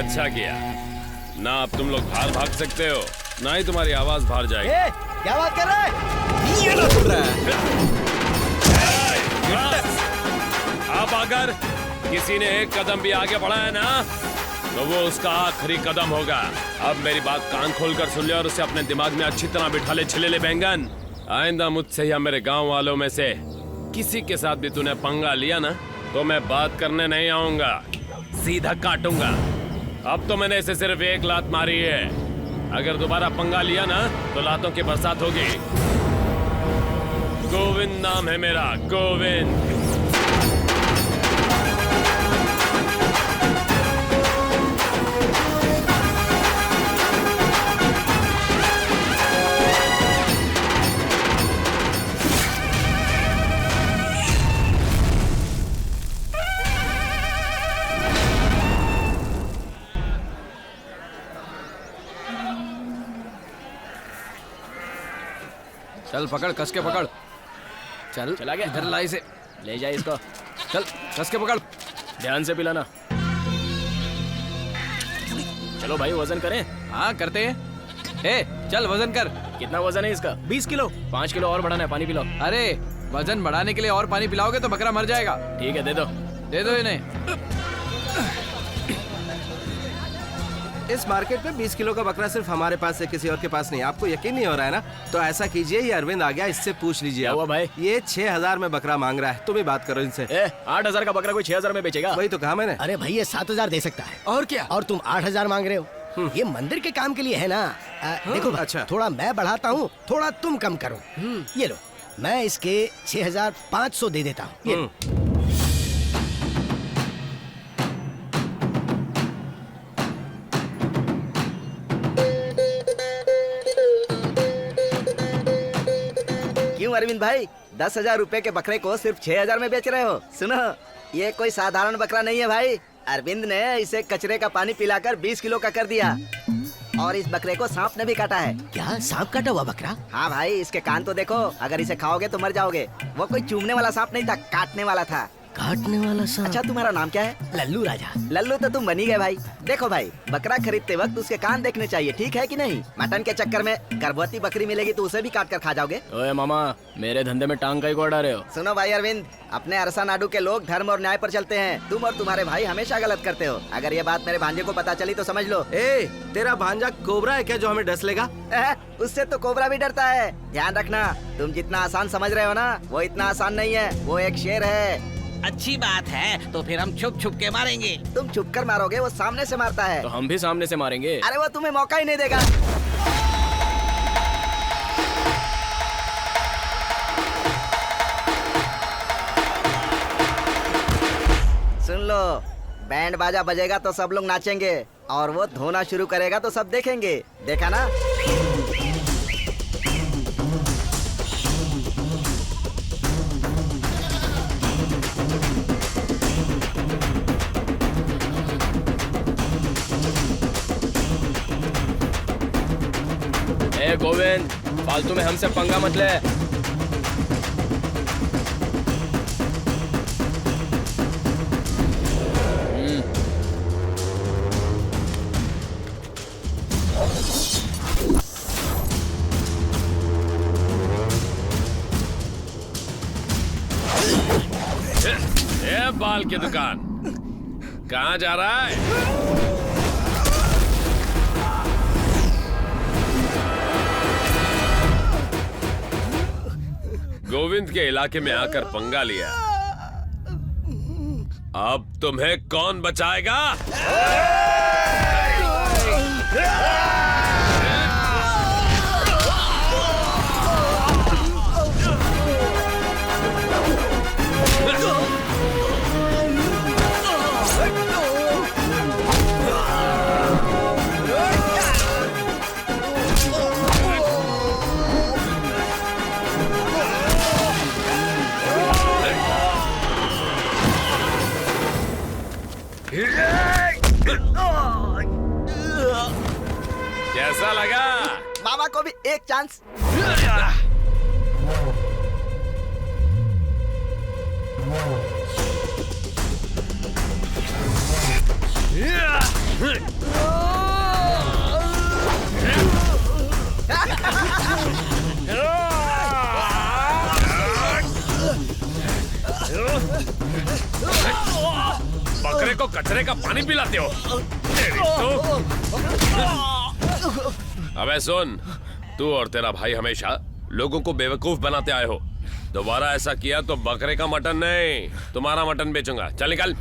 अच्छा किया ना। अब तुम लोग बाहर भाग सकते हो, ना ही तुम्हारी आवाज बाहर जाएगी। क्या बात कर रहा है? ये ना सुन रहा है। अब अगर किसी ने एक कदम भी आगे बढ़ा है ना, तो वो उसका आखिरी कदम होगा। अब मेरी बात कान खोलकर सुन ले और उसे अपने दिमाग में अच्छी तरह बिठा ले। छिले ले बैंगन, आइंदा मुझसे या मेरे गांव वालों में से किसी के साथ भी तूने पंगा लिया ना, तो मैं बात करने नहीं आऊंगा, सीधा काटूंगा। अब तो मैंने इसे सिर्फ एक लात मारी है, अगर दोबारा पंगा लिया ना तो लातों की बरसात होगी। गोविंद नाम है मेरा, गोविंद। चल पकड़, कस के पकड़। चल चला गया। इधर ला इसे, ले जाए इसको। चल कस के पकड़। ध्यान से पिलाना। चलो भाई वजन करें। हाँ करते हैं। चल वजन कर। कितना वजन है इसका? 20 किलो। 5 किलो और बढ़ाना है। पानी पिलाओ। अरे वजन बढ़ाने के लिए और पानी पिलाओगे तो बकरा मर जाएगा। ठीक है, दे दो इन्हें। इस मार्केट में 20 किलो का बकरा सिर्फ हमारे पास है, किसी और के पास नहीं। आपको यकीन नहीं हो रहा है ना? तो ऐसा कीजिए, ये अरविंद आ गया, इससे पूछ लीजिए। क्या हुआ भाई? ये 6000 में बकरा मांग रहा है, तुम ही बात करो इनसे। 8,000 का बकरा कोई 6,000 में बेचेगा? वही तो कहा मैंने। अरे भाई ये 7,000 दे सकता है। और क्या? और तुम 8,000 मांग रहे हो? ये मंदिर के काम के लिए है ना। देखो अच्छा। थोड़ा मैं बढ़ाता हूँ, थोड़ा तुम कम करो। ये लो, मैं इसके 6,500 दे देता हूँ। ये लो। क्यों अरविंद भाई, 10,000 रुपए के बकरे को सिर्फ 6,000 में बेच रहे हो? सुनो, ये कोई साधारण बकरा नहीं है भाई। अरविंद ने इसे कचरे का पानी पिलाकर 20 किलो का कर दिया। और इस बकरे को सांप ने भी काटा है। क्या सांप काटा हुआ बकरा? हाँ भाई, इसके कान तो देखो, अगर इसे खाओगे तो मर जाओगे। वो कोई चूमने वाला सांप नहीं था, काटने वाला था। काटने वाला सांप? अच्छा तुम्हारा नाम क्या है? लल्लू राजा। लल्लू तो तुम बनी गए भाई। देखो भाई, बकरा खरीदते वक्त उसके कान देखने चाहिए, ठीक है कि नहीं? मटन के चक्कर में गर्भवती बकरी मिलेगी तो उसे भी काट कर खा जाओगे। ओए मामा, मेरे धंधे में टांग कहीं को अड़ा रहे हो? सुनो भाई अरविंद, अपने अरसा नाडू के लोग धर्म और न्याय पर चलते हैं। तुम और तुम्हारे भाई हमेशा गलत करते हो। अगर ये बात मेरे भांजे को पता चली तो समझ लो। तेरा भांजा कोबरा है क्या जो हमें डस लेगा? उससे तो कोबरा भी डरता है। ध्यान रखना, तुम जितना आसान समझ रहे हो ना, वो इतना आसान नहीं है। वो एक शेर है। अच्छी बात है, तो फिर हम छुप छुप के मारेंगे। तुम छुप कर मारोगे, वो सामने से मारता है। तो हम भी सामने से मारेंगे। अरे वो तुम्हें मौका ही नहीं देगा। सुन लो, बैंड बाजा बजेगा तो सब लोग नाचेंगे, और वो धोना शुरू करेगा तो सब देखेंगे। देखा ना? गोविंद, फालतू में हमसे पंगा मत ले। ये बाल की दुकान कहाँ जा रहा है? गोविंद के इलाके में आकर पंगा लिया, अब तुम्हें कौन बचाएगा? कैसा लगा? मामा को भी एक चांस। बकरे को कचरे का पानी पिलाते हो। तेरी तो। अबे सुन, तू और तेरा भाई हमेशा लोगों को बेवकूफ बनाते आए हो। दोबारा ऐसा किया तो बकरे का मटन नहीं, तुम्हारा मटन बेचूंगा। चल निकल।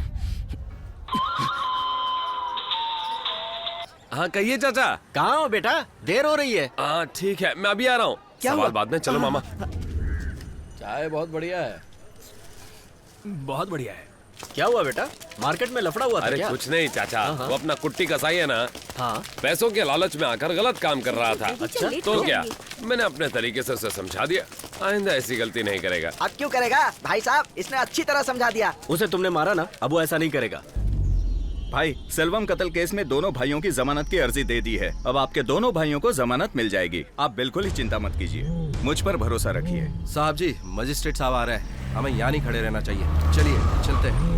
हाँ कहिए चाचा। कहाँ हो बेटा, देर हो रही है। हाँ ठीक है, मैं अभी आ रहा हूँ। सवाल बाद में। चलो मामा। चाय बहुत बढ़िया है। बहुत बढ़िया है। क्या हुआ बेटा, मार्केट में लफड़ा हुआ था अरे क्या? कुछ नहीं चाचा, वो अपना कुट्टी कसाई है ना, हाँ। पैसों के लालच में आकर गलत काम कर रहा था। अच्छा, तो क्या, मैंने अपने तरीके से उसे समझा दिया, आइंदा ऐसी गलती नहीं करेगा। अब क्यों करेगा भाई साहब, इसने अच्छी तरह समझा दिया। उसे तुमने मारा ना, अब वो ऐसा नहीं करेगा। भाई, सेल्वम कत्ल केस में दोनों भाइयों की जमानत की अर्जी दे दी है। अब आपके दोनों भाइयों को जमानत मिल जाएगी। आप बिल्कुल ही चिंता मत कीजिए, मुझ पर भरोसा रखिए। साहब जी, मजिस्ट्रेट साहब आ रहे हैं, हमें यहाँ नहीं खड़े रहना चाहिए। चलिए चलते हैं।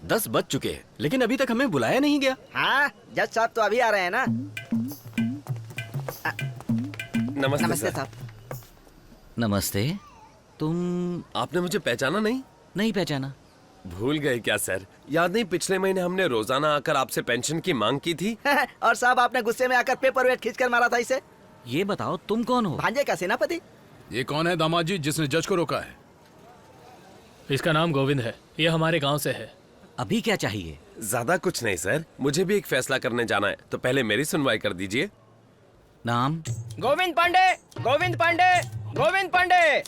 10 बज चुके हैं, लेकिन अभी तक हमें बुलाया नहीं गया। हाँ, जज साहब तो अभी आ रहे हैं ना। नमस्ते नमस्ते सर। साहब। नमस्ते। तुम आपने मुझे पहचाना नहीं? नहीं पहचाना? भूल गए क्या सर? याद नहीं, पिछले महीने हमने रोजाना आकर आपसे पेंशन की मांग की थी। और साहब आपने गुस्से में आकर पेपर वेट खींच कर मारा था इसे। ये बताओ तुम कौन हो? भांजे का सेनापति। ये कौन है दामाद जी जिसने जज को रोका है? इसका नाम गोविंद है, ये हमारे गांव से है। अभी क्या चाहिए? ज्यादा कुछ नहीं सर, मुझे भी एक फैसला करने जाना है, तो पहले मेरी सुनवाई कर दीजिए। नाम? गोविंद पांडे, गोविंद पांडे, गोविंद पांडे।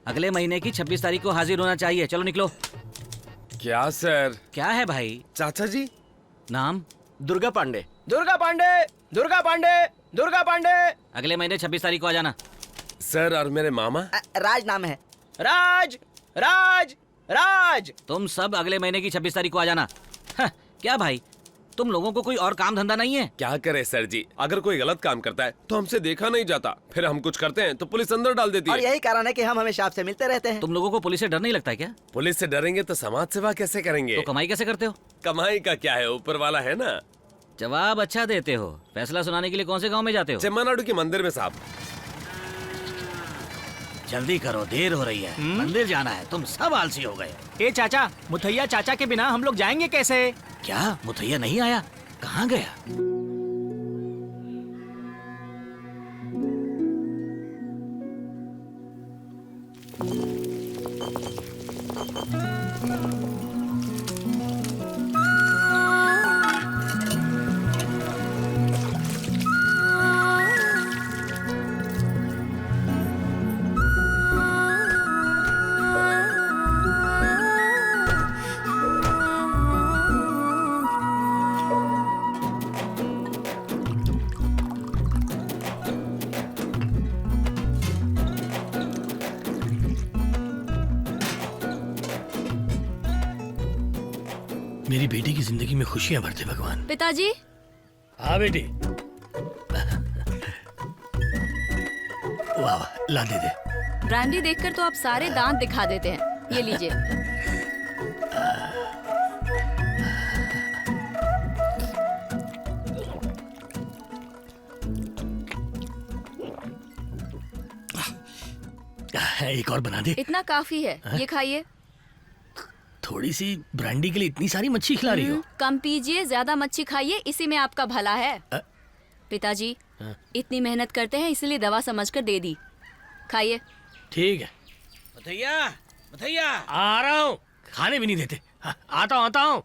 अगले महीने की 26 तारीख को हाजिर होना चाहिए। चलो निकलो। क्या सर? क्या है भाई? चाचा जी। नाम? दुर्गा पांडे, दुर्गा पांडे, दुर्गा पांडे, दुर्गा पांडे। अगले महीने 26 तारीख को आ जाना। सर और मेरे मामा? राज नाम है। राज, राज, राज। तुम सब अगले महीने की 26 तारीख को आ जाना। क्या भाई, तुम लोगों को कोई और काम धंधा नहीं है? क्या करे सर जी, अगर कोई गलत काम करता है तो हमसे देखा नहीं जाता, फिर हम कुछ करते हैं तो पुलिस अंदर डाल देती और है। यही कारण है कि हम हमेशा आपसे मिलते रहते हैं। तुम लोगों को पुलिस से डर नहीं लगता है क्या? पुलिस से डरेंगे तो समाज सेवा कैसे करेंगे? तो कमाई कैसे करते हो? कमाई का क्या है, ऊपर वाला है ना। जवाब अच्छा देते हो। फैसला सुनाने के लिए कौन से गांव में जाते हो? चम्मानाडु के मंदिर में साहब। जल्दी करो, देर हो रही है। मंदिर जाना है। तुम सब आलसी हो गए। ए चाचा, मुथैया चाचा के बिना हम लोग जाएंगे कैसे? क्या मुथैया नहीं आया? कहाँ गया? मेरी बेटी की जिंदगी में खुशियां भरते भगवान। पिताजी। हाँ बेटी। वाह वाह, ला दे दे। ब्रांडी देखकर तो आप सारे दांत दिखा देते हैं। ये लीजिए। एक और बना दे। इतना काफी है, ये खाइए। थोड़ी सी ब्रांडी के लिए इतनी सारी मच्छी खिला रही हो? कम पीजिए, ज्यादा मच्छी खाइए, इसी में आपका भला है। पिताजी, इतनी मेहनत करते हैं इसलिए दवा समझकर दे दी। खाइए। ठीक है। मुथैया, मुथैया। आ रहा हूँ। खाने भी नहीं देते। आता हूँ।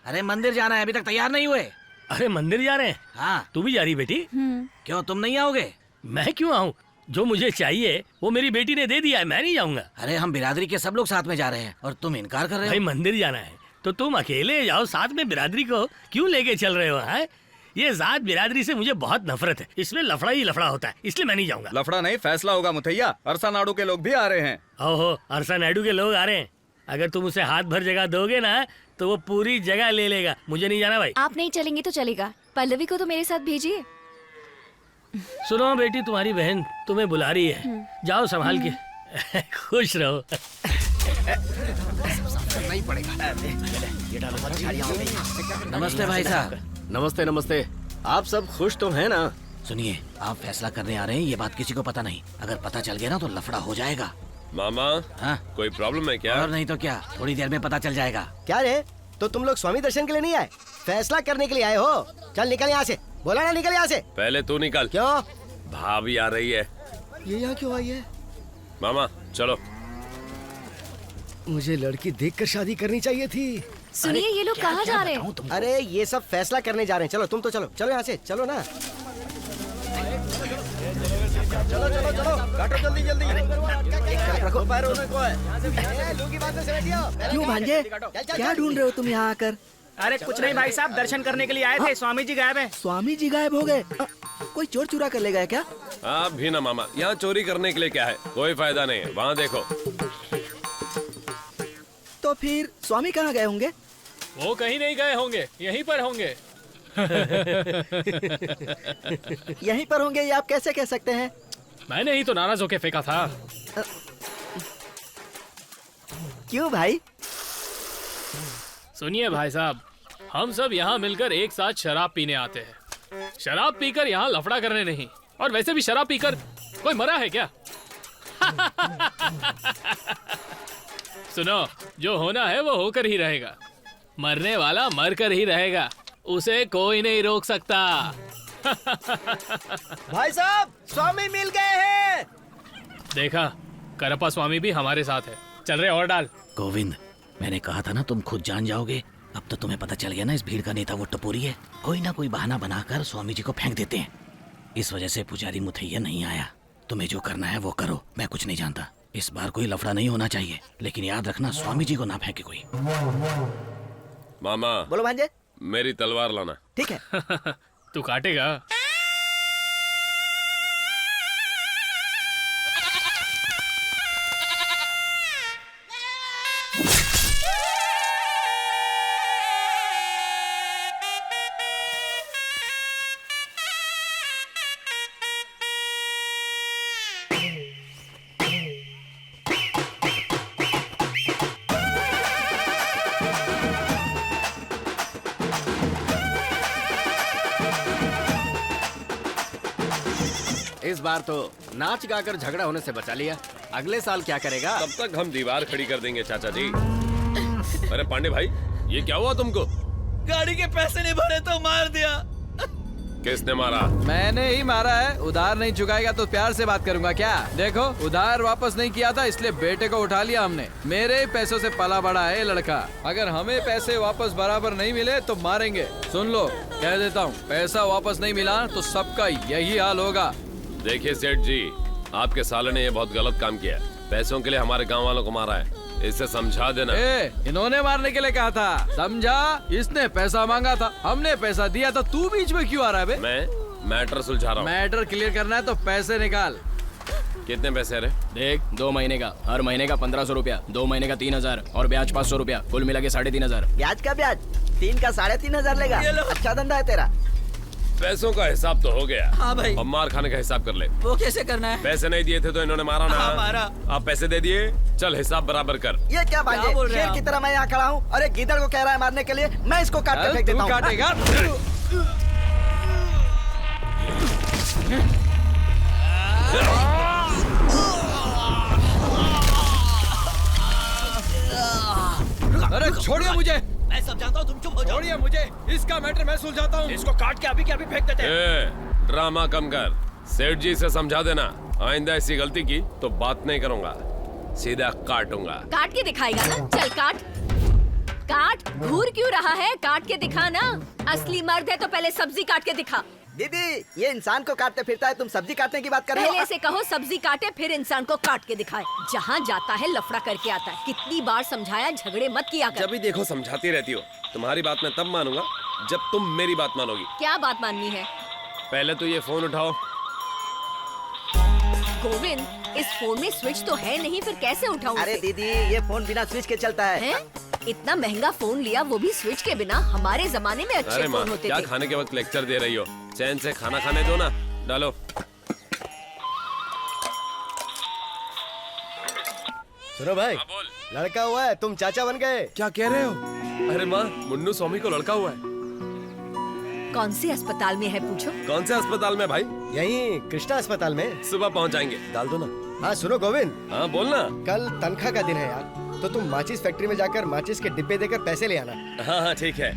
अरे मंदिर जाना है, अभी तक तैयार नहीं हुए। अरे मंदिर जा रहे हैं? हाँ। तू भी जा रही बेटी? क्यों, तुम नहीं आओगे? मैं क्यों आऊँ? जो मुझे चाहिए वो मेरी बेटी ने दे दिया है, मैं नहीं जाऊंगा। अरे हम बिरादरी के सब लोग साथ में जा रहे हैं और तुम इनकार कर रहे हो। भाई मंदिर जाना है तो तुम अकेले जाओ, साथ में बिरादरी को क्यों लेके चल रहे हो? हैं? ये जात बिरादरी से मुझे बहुत नफरत है, इसमें लफड़ा ही लफड़ा होता है, इसलिए मैं नहीं जाऊंगा। लफड़ा नहीं, फैसला होगा मुथैया। अरसा नाडू के लोग भी आ रहे हैं। ओहो, अरसा नायडू के लोग आ रहे हैं। अगर तुम उसे हाथ भर जगह दोगे ना तो वो पूरी जगह ले लेगा। मुझे नहीं जाना भाई। आप नहीं चलेंगे तो चलेगा, पल्लवी को तो मेरे साथ भेजिए। सुनो बेटी, तुम्हारी बहन तुम्हें बुला रही है, जाओ संभाल के। खुश रहो। नहीं पड़ेगा। नमस्ते भाई साहब। नमस्ते नमस्ते। आप सब खुश तो हैं ना? सुनिए, आप फैसला करने आ रहे हैं, ये बात किसी को पता नहीं। अगर पता चल गया ना तो लफड़ा हो जाएगा। मामा, हाँ? कोई प्रॉब्लम है क्या? और नहीं तो क्या, थोड़ी देर में पता चल जाएगा। क्या रे, तो तुम लोग स्वामी दर्शन के लिए नहीं आए, फैसला करने के लिए आए हो? चल निकल यहाँ से, बोला ना निकल यहाँ से। पहले तू निकल। क्यों? भाभी आ रही है। ये यहाँ क्यों आई है? मामा चलो। मुझे लड़की देखकर शादी करनी चाहिए थी। सुनिए, ये लोग कहाँ जा रहे हैं? अरे ये सब फैसला करने जा रहे हैं। चलो तुम तो चलो, चलो यहाँ से, चलो ना। चलो चलो चलो, काटो जल्दी जल्दी। रखो पैर को है। लूंगी बात से बैठियो। क्यों भांजे, क्या ढूंढ रहे हो तुम यहाँ आकर? अरे कुछ नहीं भाई साहब, दर्शन करने के लिए आए थे। स्वामी जी गायब हैं। स्वामी जी गायब हो गए? कोई चोर चुरा कर ले गया क्या? आप भी ना मामा, यहाँ चोरी करने के लिए क्या है, कोई फायदा नहीं है। वहाँ देखो। तो फिर स्वामी कहाँ गए होंगे? वो कहीं नहीं गए होंगे, यहीं पर होंगे। यहीं पर होंगे, ये आप कैसे कह सकते हैं? मैंने ही तो नाराज होके फेंका था। क्यों भाई? सुनिए भाई साहब, हम सब यहाँ मिलकर एक साथ शराब पीने आते हैं। शराब पीकर यहाँ लफड़ा करने नहीं। और वैसे भी शराब पीकर कोई मरा है क्या? सुनो, जो होना है वो होकर ही रहेगा। मरने वाला मर कर ही रहेगा, उसे कोई नहीं रोक सकता। भाई साहब, स्वामी मिल गए हैं। देखा, करप्पा स्वामी भी हमारे साथ है। चल रहे और डाल। गोविंद, मैंने कहा था ना तुम खुद जान जाओगे। अब तो तुम्हें पता चल गया ना, इस भीड़ का नेता वो टपोरी है। कोई ना कोई बहाना बनाकर स्वामी जी को फेंक देते हैं। इस वजह से पुजारी मुथैया नहीं आया। तुम्हें जो करना है वो करो, मैं कुछ नहीं जानता। इस बार कोई लफड़ा नहीं होना चाहिए, लेकिन याद रखना स्वामी जी को ना फेंके कोई। मामा बोलो भांजे। मेरी तलवार लाना। ठीक है। तू काटेगा? इस बार तो नाच गाकर झगड़ा होने से बचा लिया। अगले साल क्या करेगा? तब तक हम दीवार खड़ी कर देंगे चाचा जी। अरे पांडे भाई, ये क्या हुआ तुमको? गाड़ी के पैसे नहीं भरे तो मार दिया। किसने मारा? मैंने ही मारा है। उधार नहीं चुकाएगा तो प्यार से बात करूंगा क्या? देखो, उधार वापस नहीं किया था, इसलिए बेटे को उठा लिया हमने। मेरे ही पैसों से पला बड़ा है लड़का। अगर हमें पैसे वापस बराबर नहीं मिले तो मारेंगे। सुन लो, कह देता हूँ, पैसा वापस नहीं मिला तो सबका यही हाल होगा। देखिए सेठ जी, आपके साले ने ये बहुत गलत काम किया। पैसों के लिए हमारे गांव वालों को मारा है, इसे समझा देना। इन्होंने मारने के लिए कहा था, समझा? इसने पैसा मांगा था, हमने पैसा दिया था। तू बीच में क्यों आ रहा है बे? मैं मैटर सुलझा रहा हूँ। मैटर क्लियर करना है तो पैसे निकाल। कितने पैसे रहे? देख, 2 महीने का, हर महीने का 1500 रुपया, 2 महीने का 3000 और ब्याज 500 रुपया, कुल मिला के 3500। ब्याज का ब्याज? 3 का 3500 लेगा? अच्छा धंधा है तेरा। पैसों का हिसाब तो हो गया। हाँ भाई। अब मार खाने का हिसाब कर ले। वो कैसे करना है? पैसे नहीं दिए थे तो इन्होंने मारा ना। हाँ, मारा। आप पैसे दे दिए, चल हिसाब बराबर कर। ये क्या भांजे, बोल रहे शेर हैं की तरह मैं यहाँ खड़ा हूँ और एक गीदड़ को कह रहा है मारने के लिए। मैं इसको काट के फेंक देता हूँ। काटेगा? अरे छोड़िए मुझे, मैं समझाता हूँ, तुम चुप हो जाओ। छोड़िए मुझे, इसका मैटर मैं सुलझाता हूँ। इसको काट के अभी फेंक देते हैं। ड्रामा कम कर, सेठ जी से समझा देना। आइंदा ऐसी गलती की तो बात नहीं करूंगा, सीधा काटूंगा। काट के दिखाएगा ना? चल काट काट। घूर क्यों रहा है? काट के दिखा ना। असली मर्द है तो पहले सब्जी काट के दिखा। दीदी, ये इंसान को काटते फिरता है, तुम सब्जी काटने की बात कर रहे हो? पहले से कहो सब्जी काटे, फिर इंसान को काट के दिखाए। जहाँ जाता है लफड़ा करके आता है। कितनी बार समझाया, झगड़े मत किया कर। जब भी देखो समझाती रहती हो। तुम्हारी बात मैं तब मानूंगा जब तुम मेरी बात मानोगी। क्या बात माननी है? पहले तो ये फोन उठाओ। गोविंद, इस फोन में स्विच तो है नहीं, फिर कैसे उठाऊं? अरे दीदी, ये फोन बिना स्विच के चलता है। इतना महंगा फोन लिया, वो भी स्विच के बिना। हमारे जमाने में अच्छे अरे माँ, फोन होते क्या थे। खाने के वक्त लेक्चर दे रही हो? चैन से खाना खाने दो ना। डालो। सुनो भाई, लड़का हुआ है, तुम चाचा बन गए। क्या कह रहे हो? अरे माँ, मुन्नू स्वामी को लड़का हुआ है। कौन से अस्पताल में है पूछो? कौन से अस्पताल में भाई? यहीं कृष्णा अस्पताल में। सुबह पहुँच जाएंगे। डाल दो ना। हाँ सुनो गोविंद, हाँ बोलना। कल तनख्वाह का दिन है यार, तो तुम माचिस फैक्ट्री में जाकर माचिस के डिब्बे देकर पैसे ले आना। हाँ हाँ ठीक है।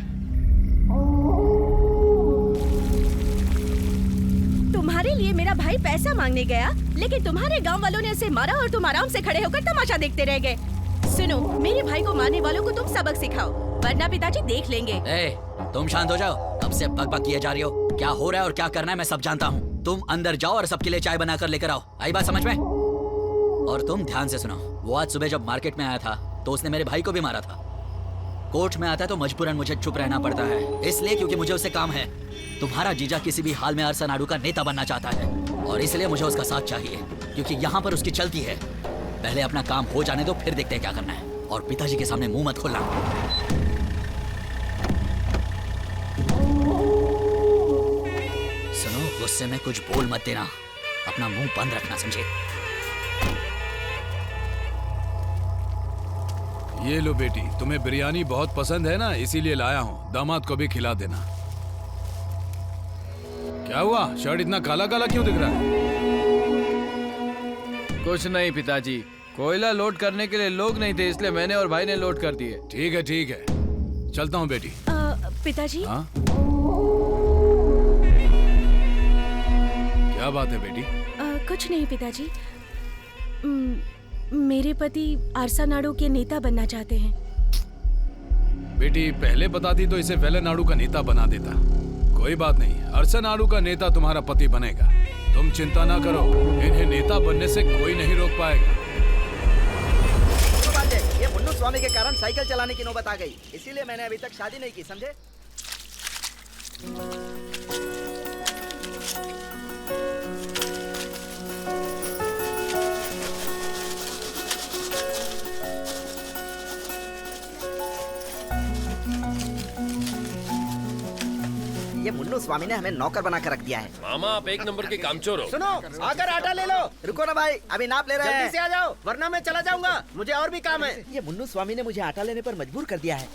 तुम्हारे लिए मेरा भाई पैसा मांगने गया, लेकिन तुम्हारे गांव वालों ने उसे मारा और तुम आराम से खड़े होकर तमाशा देखते रह गए। सुनो, मेरे भाई को मारने वालों को तुम सबक सिखाओ, वरना पिताजी देख लेंगे। तुम शांत हो जाओ, अब से बकबक किए जा रही हो। क्या हो रहा है और क्या करना है मैं सब जानता हूँ। तुम अंदर जाओ और सबके लिए चाय बनाकर लेकर आओ। आई बात समझ में? और तुम ध्यान से सुनो, वो आज सुबह जब मार्केट में आया था तो उसने मेरे भाई को भी मारा था। कोर्ट में आता है तो मजबूरन मुझे चुप रहना पड़ता है, इसलिए क्योंकि मुझे उससे काम है। तुम्हारा जीजा किसी भी हाल में अरसा नाडू का नेता बनना चाहता है और इसलिए मुझे उसका साथ चाहिए, क्योंकि यहाँ पर उसकी चलती है। पहले अपना काम हो जाने दो, फिर देखते हैं क्या करना है। और पिताजी के सामने मुंह मत खोलना। सुनो, गुस्से में कुछ बोल मत देना, अपना मुंह बंद रखना, समझे? ये लो बेटी, तुम्हें बिरयानी बहुत पसंद है ना, इसीलिए लाया हूँ। दामाद को भी खिला देना। क्या हुआ, शर्ट इतना काला काला क्यों दिख रहा है? कुछ नहीं पिताजी, कोयला लोड करने के लिए लोग नहीं थे, इसलिए मैंने और भाई ने लोड कर दिए। ठीक है, चलता हूँ बेटी। पिताजी। हाँ? क्या बात है बेटी? कुछ नहीं पिताजी, मेरे पति अरसा नाडू के नेता बनना चाहते हैं। बेटी, पहले बताती तो इसे वेलेनाडु का नेता बना देता। कोई बात नहीं, अरसा नाडू का नेता तुम्हारा पति बनेगा। तुम चिंता ना करो, इन्हें नेता बनने से कोई नहीं रोक पाएगा। ये मुन्नू स्वामी के कारण साइकिल चलाने की नौबत आ गई, इसीलिए मैंने अभी तक शादी नहीं की, समझे? ये मुन्नू स्वामी ने हमें नौकर बनाकर रख दिया है। मामा, आप एक नंबर के कामचोर हो। सुनो, आकर आटा ले लो। रुको ना भाई, अभी नाप ले रहे हैं। जल्दी से आ जाओ, वरना मैं चला जाऊंगा, मुझे और भी काम है। ये मुन्नू स्वामी ने मुझे आटा लेने पर मजबूर कर दिया है।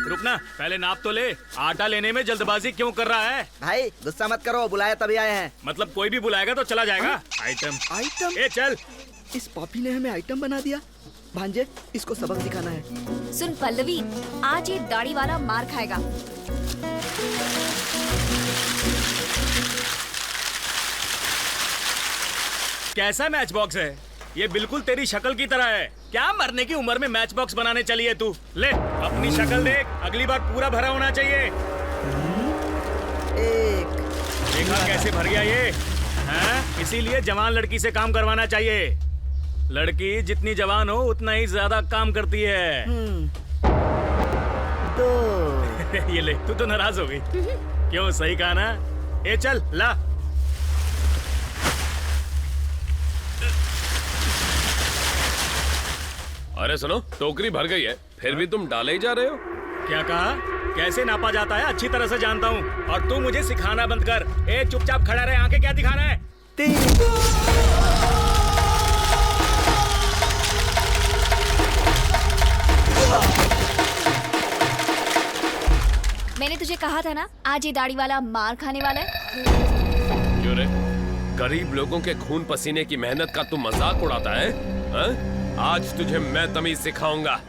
रुकना, पहले नाप तो ले। आटा लेने में जल्दबाजी क्यों कर रहा है? भाई गुस्सा मत करो, बुलाया तभी आए हैं। मतलब कोई भी बुलाएगा तो चला जाएगा? आइटम ए चल। इस पॉपी ने हमें आइटम बना दिया। भांजे, इसको सबक सिखाना है। सुन पल्लवी, आज ये दाढ़ी वाला मार खाएगा। कैसा मैच बॉक्स है? ये बिल्कुल तेरी शक्ल की तरह है। क्या मरने की उम्र में मैच बॉक्स बनाने चली है तू? ले अपनी शक्ल देख, अगली बार पूरा भरा होना चाहिए। देखा कैसे भर गया ये? हाँ? इसीलिए जवान लड़की से काम करवाना चाहिए। लड़की जितनी जवान हो उतना ही ज्यादा काम करती है। तो ये ले, तू तो नाराज हो गई। क्यों, सही कहा ना? ए चल ला। अरे सुनो, टोकरी भर गई है, फिर भी तुम डाले ही जा रहे हो। क्या कहा? कैसे नापा जाता है अच्छी तरह से जानता हूँ, और तू मुझे सिखाना बंद कर। ए चुपचाप खड़ा रहे, आंखें क्या दिखा रहा है? मैंने तुझे कहा था ना, आज ये दाढ़ी वाला मार खाने वाला है। क्यों रे? गरीब लोगों के खून पसीने की मेहनत का तू मजाक उड़ाता है? हा? आज तुझे मैं तमीज सिखाऊंगा।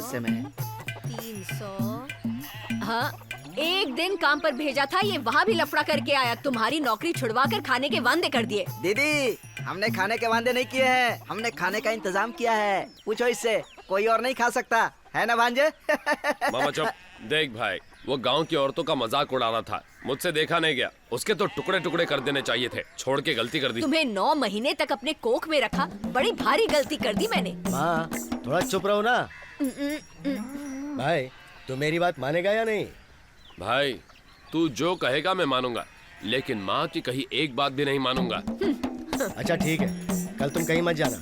गुस्से में है। 300। हाँ, एक दिन काम पर भेजा था, ये वहाँ भी लफड़ा करके आया। तुम्हारी नौकरी छुड़वा कर खाने के वादे कर दिए। दीदी, हमने खाने के वादे नहीं किए हैं, हमने खाने का इंतजाम किया है। पूछो इससे, कोई और नहीं खा सकता है ना भांजे? मामा चुप। देख भाई, वो गांव की औरतों का मजाक उड़ा रहा था, मुझसे देखा नहीं गया। उसके तो टुकड़े टुकड़े कर देने चाहिए थे, छोड़ के गलती कर दी। तुम्हें 9 महीने तक अपने कोख में रखा, बड़ी भारी गलती कर दी मैंने। माँ थोड़ा चुप रहो ना। भाई तू मेरी बात मानेगा या नहीं? भाई तू जो कहेगा मैं मानूंगा, लेकिन माँ की कही एक बात भी नहीं मानूंगा। अच्छा ठीक है, कल तुम कहीं मत जाना,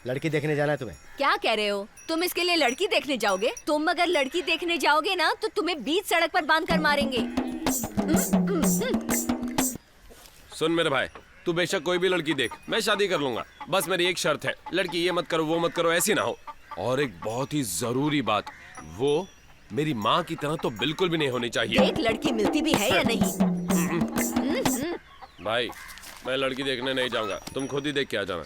लड़की देखने जाना है तुम्हें। क्या कह रहे हो? तुम इसके लिए लड़की देखने जाओगे? तुम अगर लड़की देखने जाओगे ना तो तुम्हें बीच सड़क पर बांध कर मारेंगे। सुन मेरे भाई, तू बेशक कोई भी लड़की देख, मैं शादी कर लूंगा। बस मेरी एक शर्त है, लड़की ये मत करो वो मत करो ऐसी ना हो। और एक बहुत ही जरूरी बात, वो मेरी माँ की तरह तो बिल्कुल भी नहीं होनी चाहिए। एक लड़की मिलती भी है या नहीं? भाई मैं लड़की देखने नहीं जाऊंगा, तुम खुद ही देख के आ जाना।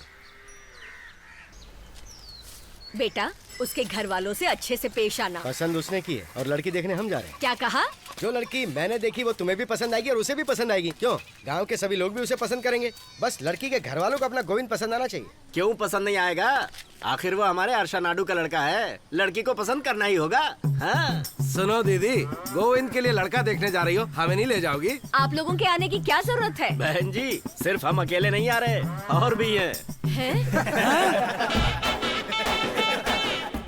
बेटा, उसके घर वालों से अच्छे से पेश आना। पसंद उसने की है और लड़की देखने हम जा रहे हैं। क्या कहा? जो लड़की मैंने देखी वो तुम्हें भी पसंद आएगी और उसे भी पसंद आएगी। क्यों? गांव के सभी लोग भी उसे पसंद करेंगे। बस लड़की के घर वालों को अपना गोविंद पसंद आना चाहिए। क्यों पसंद नहीं आएगा? आखिर वो हमारे अर्शा नाडू का लड़का है, लड़की को पसंद करना ही होगा। हाँ? सुनो दीदी, गोविंद के लिए लड़का देखने जा रही हो, हमें नहीं ले जाओगी? आप लोगों के आने की क्या जरूरत है? बहन जी, सिर्फ हम अकेले नहीं आ रहे, और भी हैं।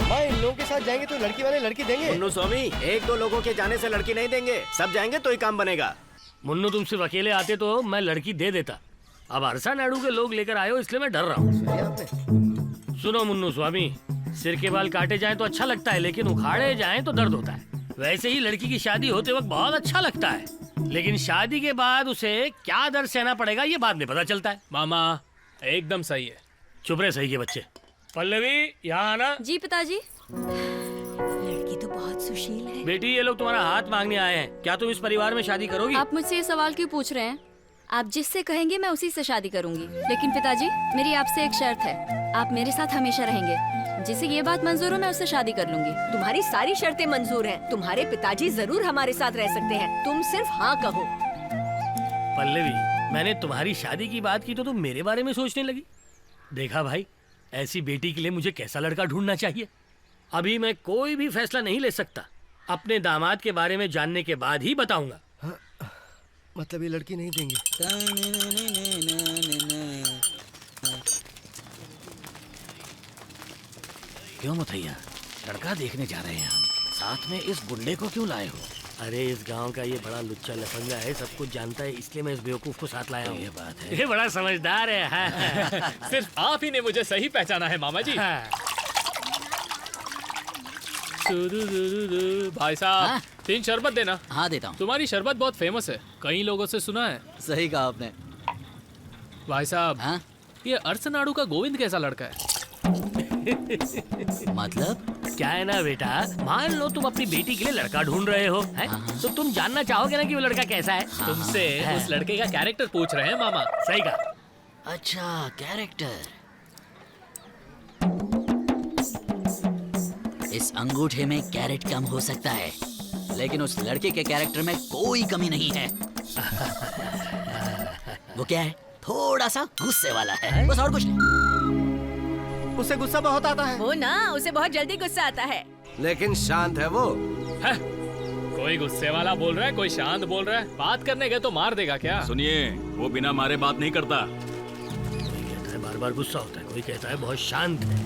भाई इन लोगों के साथ जाएंगे तो लड़की वाले लड़की देंगे? मुन्नू स्वामी, 1-2 लोगों के जाने से लड़की नहीं देंगे, सब जाएंगे तो ही काम बनेगा। मुन्नू तुम सिर्फ अकेले आते तो मैं लड़की दे देता। अब अरसा नाडू के लोग लेकर आए हो इसलिए मैं डर रहा हूँ। सुनो मुन्नू स्वामी, सिर के बाल काटे जाएं तो अच्छा लगता है, लेकिन उखाड़े जाएं तो दर्द होता है। वैसे ही लड़की की शादी होते वक्त बहुत अच्छा लगता है, लेकिन शादी के बाद उसे क्या दर्द सहना पड़ेगा ये बाद में पता चलता है। मामा एकदम सही है। चुप रहे सही के बच्चे। पल्लवी यहाँ आना। जी पिताजी। लड़की तो बहुत सुशील है। बेटी ये लोग तुम्हारा हाथ मांगने आए हैं, क्या तुम इस परिवार में शादी करोगी? आप मुझसे ये सवाल क्यों पूछ रहे हैं? आप जिससे कहेंगे मैं उसी से शादी करूंगी, लेकिन पिताजी मेरी आपसे एक शर्त है, आप मेरे साथ हमेशा रहेंगे। जिसे ये बात मंजूर हो मैं उससे शादी कर लूंगी। तुम्हारी सारी शर्तें मंजूर हैं। तुम्हारे पिताजी जरूर हमारे साथ रह सकते हैं, तुम सिर्फ हाँ कहो। पल्लवी, मैंने तुम्हारी शादी की बात की तो तुम मेरे बारे में सोचने लगी। देखा भाई, ऐसी बेटी के लिए मुझे कैसा लड़का ढूंढना चाहिए। अभी मैं कोई भी फैसला नहीं ले सकता, अपने दामाद के बारे में जानने के बाद ही बताऊंगा। हाँ, मतलब ये लड़की नहीं देंगे? क्यों मुथैया, लड़का देखने जा रहे हैं हम, साथ में इस गुंडे को क्यों लाए हो? अरे इस गांव का ये बड़ा लुच्चा लफंगा है, सब कुछ जानता है, इसलिए मैं इस बेवकूफ को साथ लाया हूँ। ये बात है। ये बड़ा समझदार है। हाँ। सिर्फ आप ही ने मुझे सही पहचाना है मामा जी। हाँ। भाई साहब, हाँ? 3 शरबत देना। हाँ देता हूँ। तुम्हारी शरबत बहुत फेमस है, कई लोगों से सुना है। सही कहा आपने। भाई साहब, हाँ? ये अर्सनाडू का गोविंद कैसा लड़का है? मतलब क्या है ना बेटा, मान लो तुम अपनी बेटी के लिए लड़का ढूंढ रहे हो, है? तो तुम जानना चाहोगे ना कि वो लड़का कैसा है। तुमसे उस लड़के का कैरेक्टर पूछ रहे हैं मामा। सही कहा। अच्छा, कैरेक्टर। इस अंगूठे में कैरेट कम हो सकता है, लेकिन उस लड़के के कैरेक्टर में कोई कमी नहीं है। वो क्या है? थोड़ा सा गुस्से वाला है, बस और कुछ नहीं। उसे गुस्सा बहुत आता है। वो ना, उसे बहुत जल्दी गुस्सा आता है, लेकिन शांत है वो। है? कोई गुस्से वाला बोल रहा है, कोई शांत बोल रहा है। बात करने गए तो मार देगा क्या? सुनिए, वो बिना मारे बात नहीं करता। कोई कहता है बार बार गुस्सा होता है, कोई कहता है बहुत शांत है।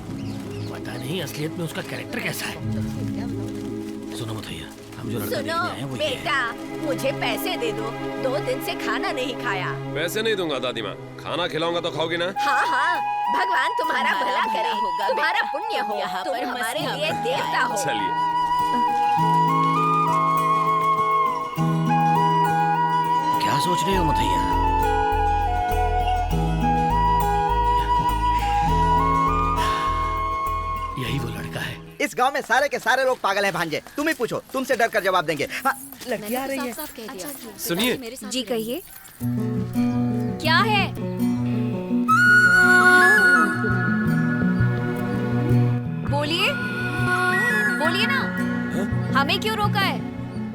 पता नहीं असलियत में उसका कैरेक्टर कैसा है। सुनो मुथैया, हम जो लड़का सुनो देखने आए हैं वो ये है। बेटा, मुझे पैसे दे दो, 2 दिन से खाना नहीं खाया। पैसे नहीं दूंगा दादी माँ, खाना खिलाऊंगा तो खाओगी ना? हाँ हाँ, भगवान तुम्हारा भला करे, होगा, तुम्हारा पुण्य हो, यहाँ तुम पर हमारे मस्ती लिए देवता हो। चलिए। क्या सोच रहे हो मुथैया? यही वो लड़का है। इस गांव में सारे के सारे लोग पागल हैं भांजे। तुम ही पूछो, तुमसे डर कर जवाब देंगे। हाँ, लड़की आ रही है। साफ-साफ कह दिया। सुनिए। जी कहिए। क्या है? बोलिए, बोलिए ना, हमें क्यों रोका है?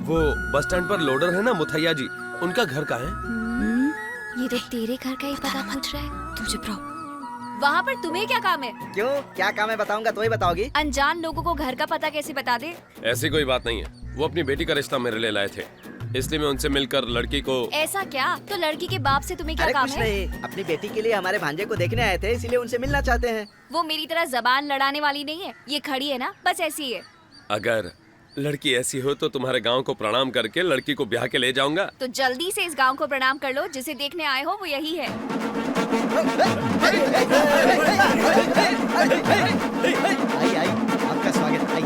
वो बस स्टैंड पर लोडर है ना मुथैया जी, उनका घर कहाँ है? ये तो तेरे घर का ही पता पूछ रहा है। तुम चुप रहो। वहाँ पर तुम्हें क्या काम है? क्यों, क्या काम है बताऊंगा तो ही बताओगी? अनजान लोगों को घर का पता कैसे बता दे? ऐसी कोई बात नहीं है, वो अपनी बेटी का रिश्ता मेरे लिए लाए थे, इसलिए मैं उनसे मिलकर लड़की को। ऐसा क्या? तो लड़की के बाप से तुम्हें क्या अरे काम कुछ है? नहीं, अपनी बेटी के लिए हमारे भांजे को देखने आए थे, इसीलिए उनसे मिलना चाहते हैं। वो मेरी तरह जबान लड़ाने वाली नहीं है, ये खड़ी है ना, बस ऐसी है। अगर लड़की ऐसी हो तो तुम्हारे गांव को प्रणाम करके लड़की को ब्याह के ले जाऊंगा। तो जल्दी से इस गांव को प्रणाम कर लो, जिसे देखने आए हो वो यही है। आई आई, आपका स्वागत। आई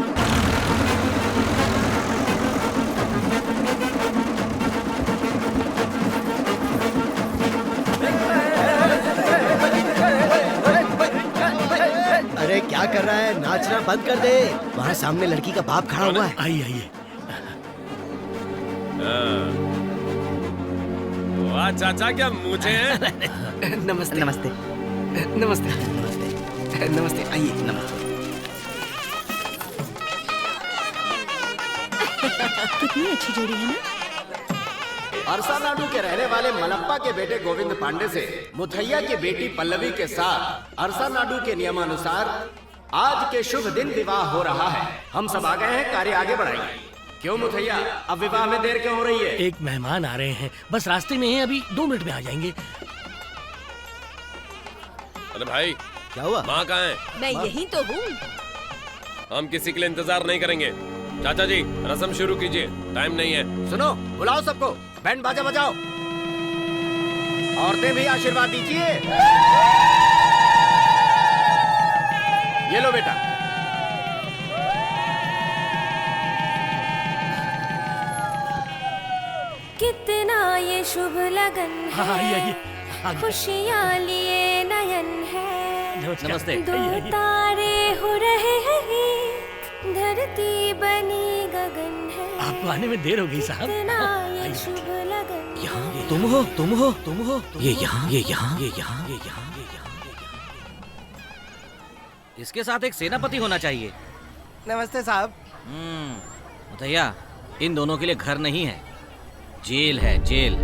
अरे क्या कर रहा है, नाचना बंद कर दे। वहाँ सामने लड़की का बाप खड़ा हुआ है। आइए आइए। वाह चाचा, क्या मुझे नमस्ते नमस्ते नमस्ते नमस्ते नमस्ते, आइए। नमस्ते। कितनी अच्छी जोड़ी है ना। अरसा नाडू के रहने वाले मलप्पा के बेटे गोविंद पांडे से मुथैया की बेटी पल्लवी के साथ अरसा नाडू के नियमानुसार आज के शुभ दिन विवाह हो रहा है। हम सब आ गए हैं, कार्य आगे बढ़ाइए। क्यों मुथैया, अब विवाह में देर क्यों हो रही है? एक मेहमान आ रहे हैं, बस रास्ते में हैं, अभी 2 मिनट में आ जाएंगे। अरे भाई, क्या हुआ? माँ कहाँ है? मैं यही तो हूँ। हम किसी के लिए इंतजार नहीं करेंगे। चाचा जी, रस्म शुरू कीजिए, टाइम नहीं है। सुनो, बुलाओ सबको, बैंड बाजा बजाओ। औरतें भी आशीर्वाद दीजिए। ये लो बेटा। कितना ये शुभ लगन है, खुशियाँ लिए नयन है। नमस्ते। दो तारे हो रहे हैं, धरती बनी गगन है। आपको आने में देर हो गई साहब। कितना ये शुभ लगन यहाँ तुम हो, तुम हो, तुम हो। ये यहाँ, ये यहाँ, ये यहाँ, ये यहाँ, ये यहाँ। इसके साथ एक सेनापति होना चाहिए। नमस्ते साहब। मुथैया, इन दोनों के लिए घर नहीं है, जेल है, जेल।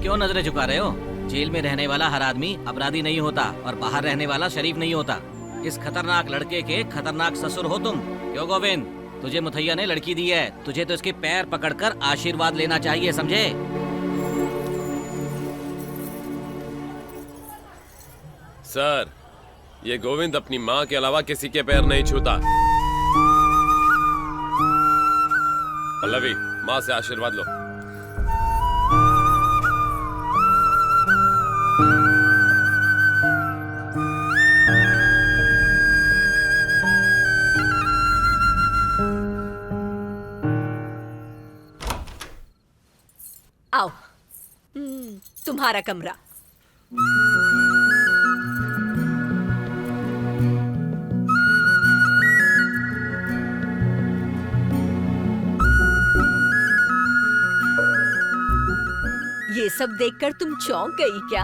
क्यों नजरें झुका रहे हो? जेल में रहने वाला हर आदमी अपराधी नहीं होता और बाहर रहने वाला शरीफ नहीं होता। इस खतरनाक लड़के के खतरनाक ससुर हो तुम। क्यों गोविंद, तुझे मुथैया ने लड़की दी है, तुझे तो इसके पैर पकड़कर आशीर्वाद लेना चाहिए, समझे? सर, ये गोविंद अपनी माँ के अलावा किसी के पैर नहीं छूता। पल्लवी, माँ से आशीर्वाद लो। आओ, तुम्हारा कमरा। ये सब देखकर तुम चौंक गई क्या?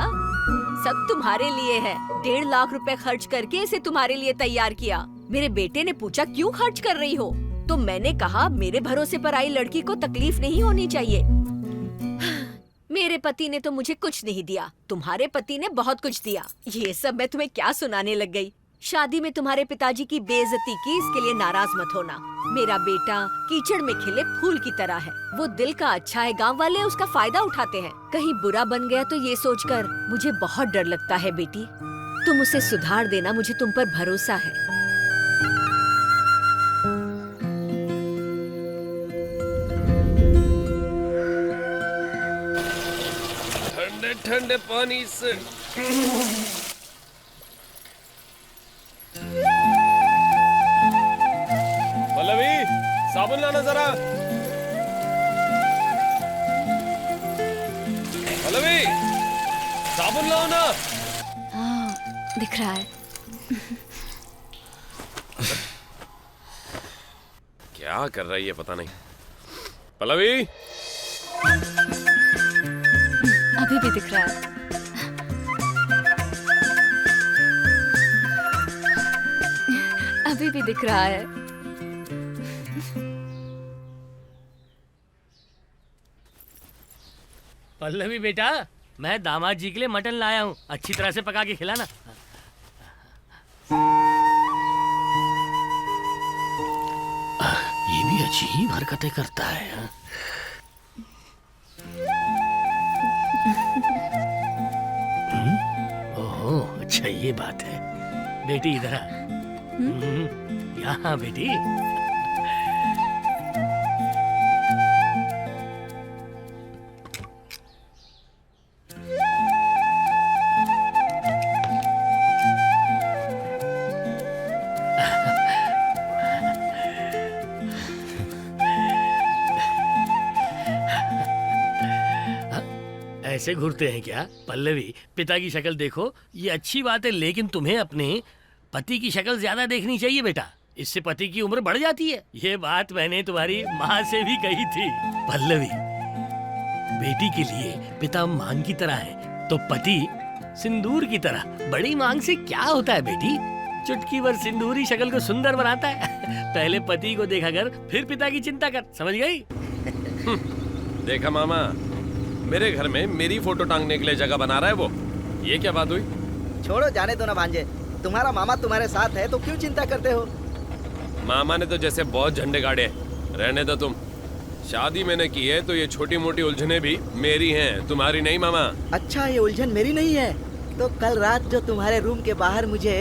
सब तुम्हारे लिए है। 1.5 लाख रुपए खर्च करके इसे तुम्हारे लिए तैयार किया। मेरे बेटे ने पूछा क्यों खर्च कर रही हो, तो मैंने कहा मेरे भरोसे पर आई लड़की को तकलीफ नहीं होनी चाहिए। मेरे पति ने तो मुझे कुछ नहीं दिया, तुम्हारे पति ने बहुत कुछ दिया। ये सब मैं तुम्हें क्या सुनाने लग गई। शादी में तुम्हारे पिताजी की बेइज्जती की, इसके लिए नाराज मत होना। मेरा बेटा कीचड़ में खिले फूल की तरह है। वो दिल का अच्छा है, गांव वाले उसका फायदा उठाते हैं। कहीं बुरा बन गया तो ये सोचकर मुझे बहुत डर लगता है। बेटी, तुम उसे सुधार देना, मुझे तुम पर भरोसा है। ठंडे ठंडे पानी से पल्लवी, साबुन लाना जरा। पल्लवी, साबुन लाओ ना। हाँ, दिख रहा है। क्या कर रही है पता नहीं। पल्लवी, अभी भी दिख रहा है। अभी भी दिख रहा है। पल्लवी बेटा, मैं दामाद जी के लिए मटन लाया हूँ, अच्छी तरह से पका के खिलाना। ये भी अजीब हरकतें करता है। ओह, अच्छा ये बात है। बेटी इधर आ। यहाँ बेटी। ऐसे घूरते हैं क्या? पल्लवी, पिता की शक्ल देखो, ये अच्छी बात है, लेकिन तुम्हें अपने पति की शक्ल ज्यादा देखनी चाहिए बेटा। इससे पति की उम्र बढ़ जाती है। ये बात मैंने तुम्हारी माँ से भी कही थी। पल्लवी, बेटी के लिए पिता मांग की तरह है, तो पति सिंदूर की तरह। बड़ी मांग से क्या होता है बेटी? चुटकी भर सिंदूर ही शक्ल को सुंदर बनाता है। पहले पति को देखा कर, फिर पिता की चिंता कर, समझ गई? देखा मामा, मेरे घर में मेरी फोटो टांगने के लिए जगह बना रहा है वो। ये क्या बात हुई? छोड़ो, जाने दो ना भांजे। तुम्हारा मामा तुम्हारे साथ है तो क्यों चिंता करते हो? मामा ने तो जैसे बहुत झंडे गाड़े, रहने दो तुम। शादी मैंने की है तो ये छोटी मोटी उलझने भी मेरी हैं, तुम्हारी नहीं मामा। अच्छा, ये उलझन मेरी नहीं है तो कल रात जो तुम्हारे रूम के बाहर मुझे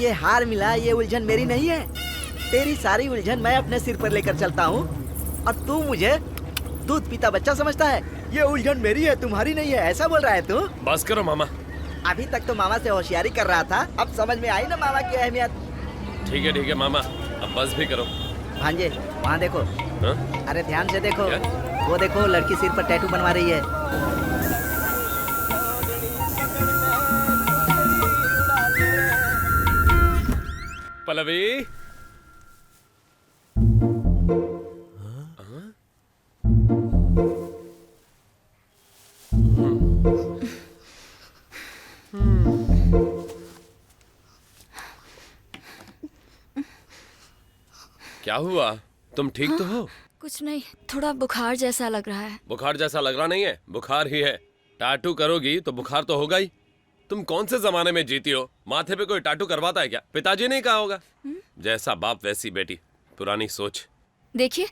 ये हार मिला, ये उलझन मेरी नहीं है। तेरी सारी उलझन मैं अपने सिर पर लेकर चलता हूँ और तू मुझे दूध पीता बच्चा समझता है। ये उलझन मेरी है, तुम्हारी नहीं है, ऐसा बोल रहा है तू? बस करो मामा। अभी तक तो मामा से होशियारी कर रहा था, अब समझ में आई ना मामा की अहमियत। ठीक है मामा, अब बस भी करो। भांजे, वहाँ देखो। हा? अरे ध्यान से देखो। वो देखो, लड़की सिर पर टैटू बनवा रही है। पल्लवी, क्या हुआ? तुम ठीक तो हो? कुछ नहीं, थोड़ा बुखार जैसा लग रहा है। बुखार जैसा लग रहा नहीं है, बुखार ही है। टाटू करोगी तो बुखार तो होगा ही। तुम कौन से जमाने में जीती हो? माथे पे कोई टाटू करवाता है क्या? पिताजी ने कहा होगा। जैसा बाप वैसी बेटी, पुरानी सोच। देखिए,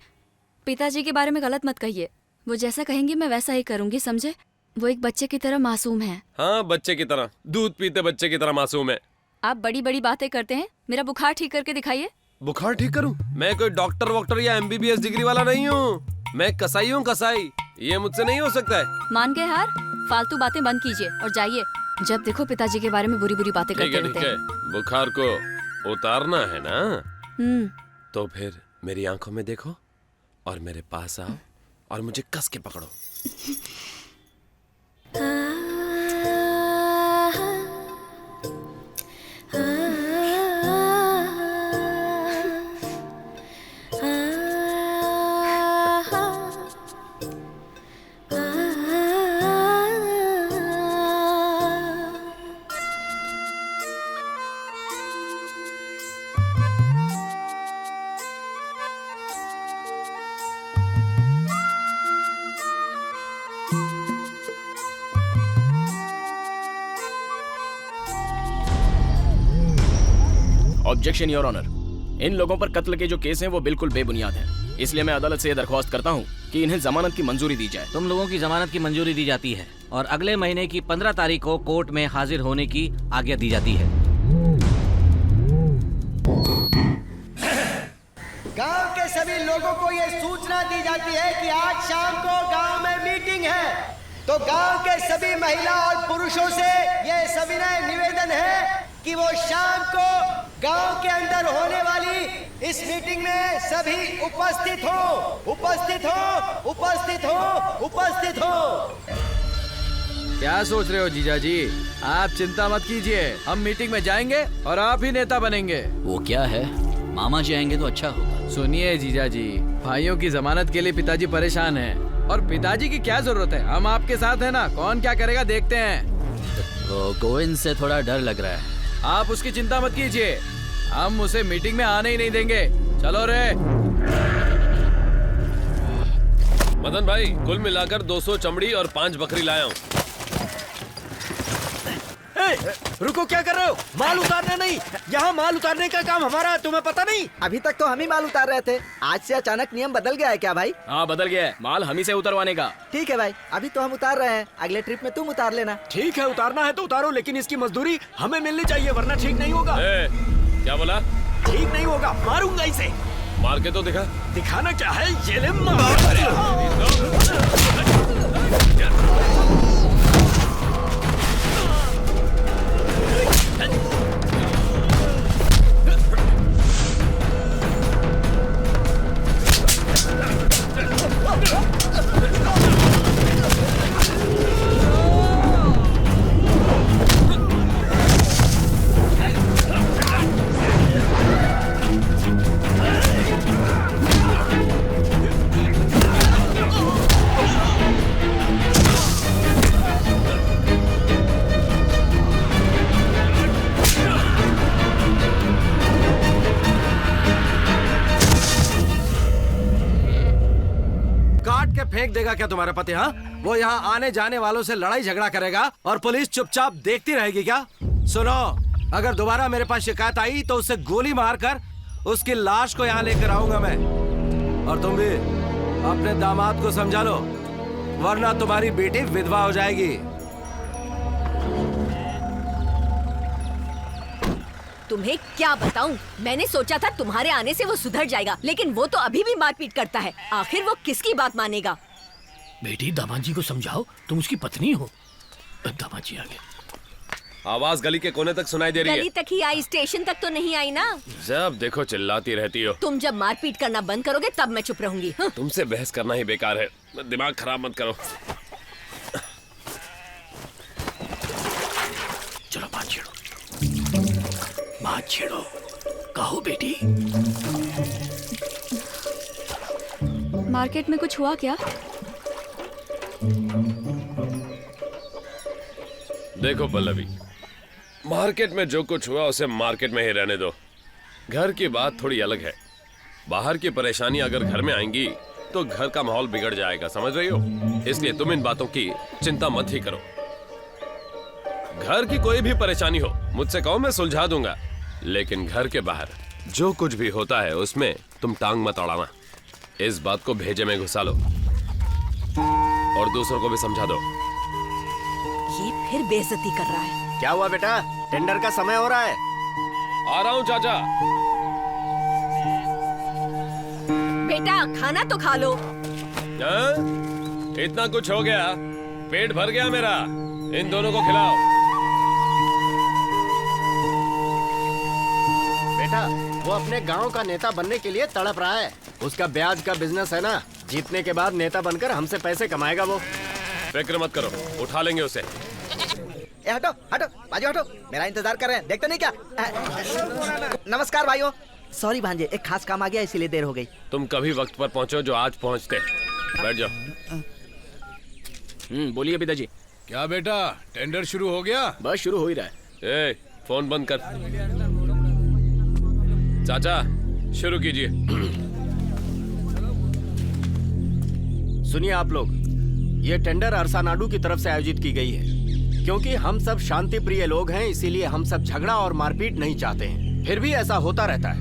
पिताजी के बारे में गलत मत कहिए। वो जैसा कहेंगे मैं वैसा ही करूंगी, समझे? वो एक बच्चे की तरह मासूम है। हाँ, बच्चे की तरह, दूध पीते बच्चे की तरह मासूम है। आप बड़ी बड़ी बातें करते हैं, मेरा बुखार ठीक करके दिखाइए। बुखार ठीक करूं? मैं कोई डॉक्टर वॉक्टर या MBBS डिग्री वाला नहीं हूँ। मैं कसाई हूँ, कसाई। ये मुझसे नहीं हो सकता है। मान गए हार? फालतू बातें बंद कीजिए और जाइए। जब देखो पिताजी के बारे में बुरी बुरी बातें करते रहते हैं। बुखार को उतारना है ना? तो फिर मेरी आंखों में देखो और मेरे पास आओ और मुझे कस के पकड़ो। ऑब्जेक्शन योर ऑनर, इन लोगों पर कत्ल के जो केस हैं वो बिल्कुल बेबुनियाद हैं। इसलिए मैं अदालत से यह दरख्वास्त करता हूं कि इन्हें जमानत की मंजूरी दी जाए। तुम लोगों की जमानत की मंजूरी दी जाती है और अगले महीने की 15 तारीख को कोर्ट में हाजिर होने की आज्ञा दी जाती है। गांव के सभी लोगों को ये सूचना दी जाती है कि आज शाम को गांव में मीटिंग है, तो गांव के सभी महिला और पुरुषों से ये सविनय निवेदन है कि वो शाम को गांव के अंदर होने वाली इस मीटिंग में सभी उपस्थित हो, उपस्थित हो, उपस्थित हो, उपस्थित हो। क्या सोच रहे हो जीजा जी? आप चिंता मत कीजिए, हम मीटिंग में जाएंगे और आप ही नेता बनेंगे। वो क्या है? मामा जी आएंगे तो अच्छा होगा। सुनिए जीजा जी, भाइयों की जमानत के लिए पिताजी परेशान हैं और पिताजी की क्या जरूरत है? हम आपके साथ हैं ना, कौन क्या करेगा देखते हैं। तो गोविंद से थोड़ा डर लग रहा है। आप उसकी चिंता मत कीजिए, हम उसे मीटिंग में आने ही नहीं देंगे। चलो रे। मदन भाई, कुल मिलाकर 200 चमड़ी और 5 बकरी लाया हूँ। रुको, क्या कर रहे हो? माल उतारना नहीं, यहाँ माल उतारने का काम हमारा है, तुम्हें पता नहीं? अभी तक तो हम ही माल उतार रहे थे, आज से अचानक नियम बदल गया है क्या भाई? हाँ बदल गया है, माल हम ही से उतरवाने का। ठीक है भाई, अभी तो हम उतार रहे हैं, अगले ट्रिप में तुम उतार लेना। ठीक है, उतारना है तो उतारो, लेकिन इसकी मजदूरी हमें मिलनी चाहिए, वरना ठीक नहीं होगा। क्या बोला? ठीक नहीं होगा, मारूंगा इसे। मार के तो दिखा। दिखाना क्या है? ये ले मार। फेंक देगा क्या तुम्हारा पति? हाँ, वो यहाँ आने जाने वालों से लड़ाई झगड़ा करेगा और पुलिस चुपचाप देखती रहेगी क्या? सुनो, अगर दोबारा मेरे पास शिकायत आई तो उसे गोली मारकर उसकी लाश को यहाँ लेकर आऊंगा मैं। और तुम भी अपने दामाद को समझा लो, वरना तुम्हारी बेटी विधवा हो जाएगी। तुम्हें क्या बताऊं? मैंने सोचा था तुम्हारे आने से वो सुधर जाएगा, लेकिन वो तो अभी भी मारपीट करता है। आखिर वो किसकी बात मानेगा? बेटी, दामाद जी को समझाओ, तुम उसकी पत्नी हो। दामाद जी आ गए। आवाज गली के कोने तक सुनाई दे रही है। गली तक ही आई, स्टेशन तक तो नहीं आई ना। जब देखो चिल्लाती रहती हो। तुम जब मारपीट करना बंद करोगे तब मैं चुप रहूंगी। हाँ? तुमसे बहस करना ही बेकार है, दिमाग खराब मत करो। चलो बात छेड़ो, बात छेड़ो, कहो बेटी। मार्केट में कुछ हुआ क्या? देखो पल्लवी, मार्केट में जो कुछ हुआ उसे मार्केट में ही रहने दो। घर की बात थोड़ी अलग है। बाहर की परेशानी अगर घर में आएंगी तो घर का माहौल बिगड़ जाएगा, समझ रही हो? इसलिए तुम इन बातों की चिंता मत ही करो। घर की कोई भी परेशानी हो मुझसे कहो, मैं सुलझा दूंगा। लेकिन घर के बाहर जो कुछ भी होता है उसमें तुम टांग मत अड़ाना। इस बात को भेजे में घुसा लो और दूसरों को भी समझा दो। ये फिर बेइज्जती कर रहा है। क्या हुआ बेटा? टेंडर का समय हो रहा है। आ रहा हूँ चाचा। बेटा खाना तो खा लो। इतना कुछ हो गया, पेट भर गया मेरा। इन दोनों को खिलाओ। बेटा, वो अपने गांव का नेता बनने के लिए तड़प रहा है। उसका ब्याज का बिजनेस है ना, जीतने के बाद नेता बनकर हमसे पैसे कमाएगा वो। फिक्र मत करो, उठा लेंगे उसे। ए हटो हटो, बाजू हटो, मेरा इंतजार कर रहे हैं, देखते नहीं क्या? नमस्कार भाइयों। सॉरी भांजे, एक खास काम आ गया इसीलिए देर हो गई। तुम कभी वक्त पर पहुंचो जो आज पहुंचते। बैठ जाओ। बोलिए पिताजी। क्या बेटा, टेंडर शुरू हो गया? बस शुरू हो ही रहा है। फोन बंद कर। चाचा शुरू कीजिए। सुनिए आप लोग, ये टेंडर अरसा नाडू की तरफ से आयोजित की गई है। क्योंकि हम सब शांति प्रिय लोग हैं, इसीलिए हम सब झगड़ा और मारपीट नहीं चाहते हैं। फिर भी ऐसा होता रहता है।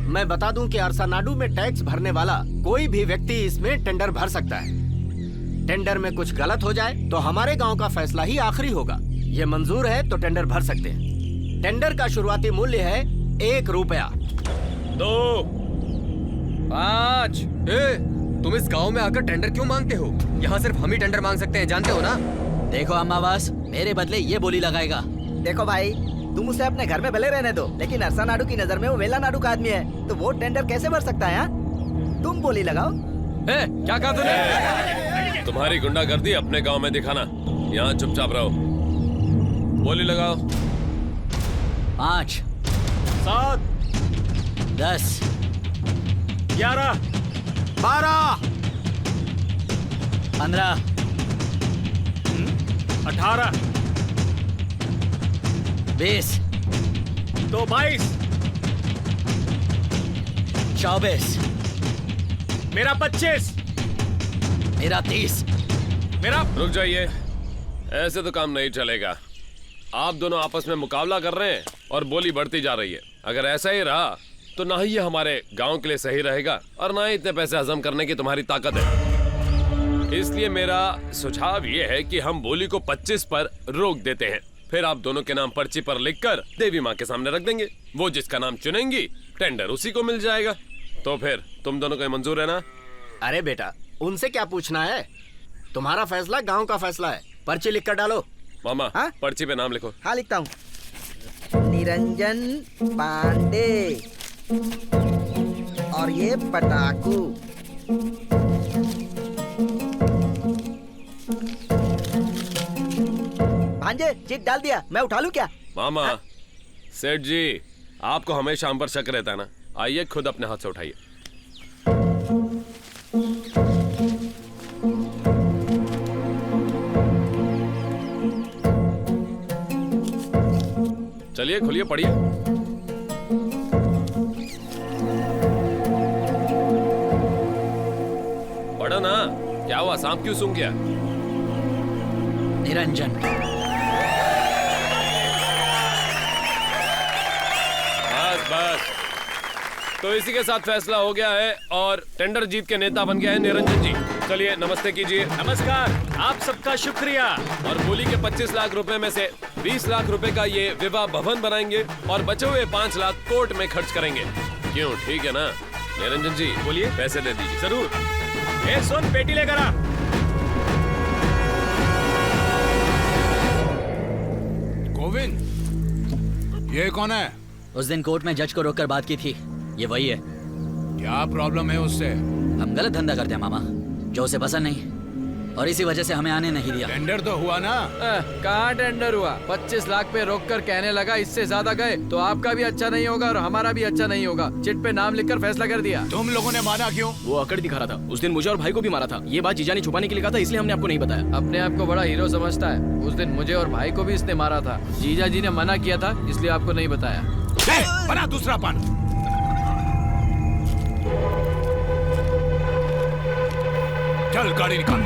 मैं बता दूं कि अरसा नाडू में टैक्स भरने वाला कोई भी व्यक्ति इसमें टेंडर भर सकता है। टेंडर में कुछ गलत हो जाए तो हमारे गांव का फैसला ही आखिरी होगा। ये मंजूर है तो टेंडर भर सकते हैं। टेंडर का शुरुआती मूल्य है 1 रुपया। 2 5। तुम इस गांव में आकर टेंडर क्यों मांगते हो? यहाँ सिर्फ हम ही टेंडर मांग सकते हैं, जानते हो ना? देखो अम्मावास, मेरे बदले ये बोली लगाएगा। देखो भाई, तुम उसे अपने घर में भले रहने दो, लेकिन अरसा नाडू की नजर में वो वेला नाडू का आदमी है, तो वो टेंडर कैसे भर सकता है? तुम बोली लगाओ। क्या कहा तूने? तुम्हारी गुंडागर्दी अपने गांव में दिखाना, यहाँ चुपचाप रहो। बोली लगाओ। 5 7 10 11 12 15 18 20 तो 22 24, मेरा 25, मेरा 30, मेरा। रुक जाइए, ऐसे तो काम नहीं चलेगा। आप दोनों आपस में मुकाबला कर रहे हैं और बोली बढ़ती जा रही है। अगर ऐसा ही रहा तो ना ही ये हमारे गांव के लिए सही रहेगा और ना ही इतने पैसे हजम करने की तुम्हारी ताकत है। इसलिए मेरा सुझाव ये है कि हम बोली को 25 पर रोक देते हैं। फिर आप दोनों के नाम पर्ची पर लिखकर देवी माँ के सामने रख देंगे। वो जिसका नाम चुनेंगी टेंडर उसी को मिल जाएगा। तो फिर तुम दोनों को मंजूर है ना? अरे बेटा, उनसे क्या पूछना है? तुम्हारा फैसला गांव का फैसला है। पर्ची लिख कर डालो। मामा, पर्ची पे नाम लिखो। हाँ, लिखता हूँ। निरंजन पांडे और ये पटाकू। भांजे, चिट डाल दिया, मैं उठा लूं क्या? मामा, सेठ जी, आपको हमेशा हम पर शक रहता है ना। आइए खुद अपने हाथ से उठाइए। चलिए खुलिए, पढ़िए। पढ़ो ना। क्या हुआ, सांप क्यों सूंघ गया? निरंजन। बस बस, तो इसी के साथ फैसला हो गया है और टेंडर जीत के नेता बन गया है निरंजन जी। चलिए नमस्ते कीजिए। नमस्कार, आप सबका शुक्रिया। और बोली के 25 लाख रुपए में से 20 लाख रुपए का ये विवाह भवन बनाएंगे और बचे हुए 5 लाख कोर्ट में खर्च करेंगे। क्यों, ठीक है ना? निरंजन जी बोलिए। पैसे दे दीजिए। जरूर। ए सुन, पेटी लेकर आ। गोविंद, ये कौन है? उस दिन कोर्ट में जज को रोककर बात की थी, ये वही है। क्या प्रॉब्लम है उससे? हम गलत धंधा करते हैं मामा, जो उसे पसंद नहीं, और इसी वजह से हमें आने नहीं दिया। टेंडर तो हुआ ना? कहाँ टेंडर हुआ? 25 लाख पे रोककर कहने लगा इससे ज्यादा गए तो आपका भी अच्छा नहीं होगा और हमारा भी अच्छा नहीं होगा। चिट पे नाम लिखकर फैसला कर दिया। तुम लोगों ने माना क्यों? वो अकड़ दिखा रहा था। उस दिन मुझे और भाई को भी मारा था। ये बात जीजा ने छुपाने के लिए कहा था, इसलिए हमने आपको नहीं बताया। अपने आप को बड़ा हीरो समझता है। उस दिन मुझे और भाई को भी इसने मारा था। जीजा जी ने मना किया था, इसलिए आपको नहीं बताया। बना दूसरा पान। चल गाड़ी निकाल।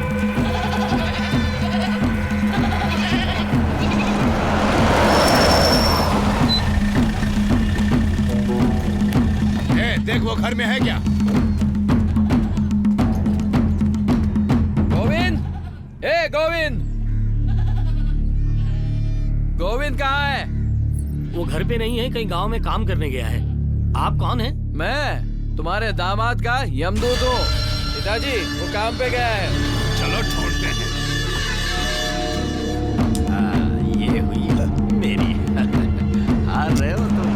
देख वो घर में है क्या? गोविंद, ए गोविंद, गोविंद कहाँ है? वो घर पे नहीं है, कहीं गांव में काम करने गया है। आप कौन हैं? मैं तुम्हारे दामाद का यमदूत हूँ। पिताजी, वो काम पे गया है। चलो छोड़ते हैं। ये हुई मेरी। हार रहे हो तुम?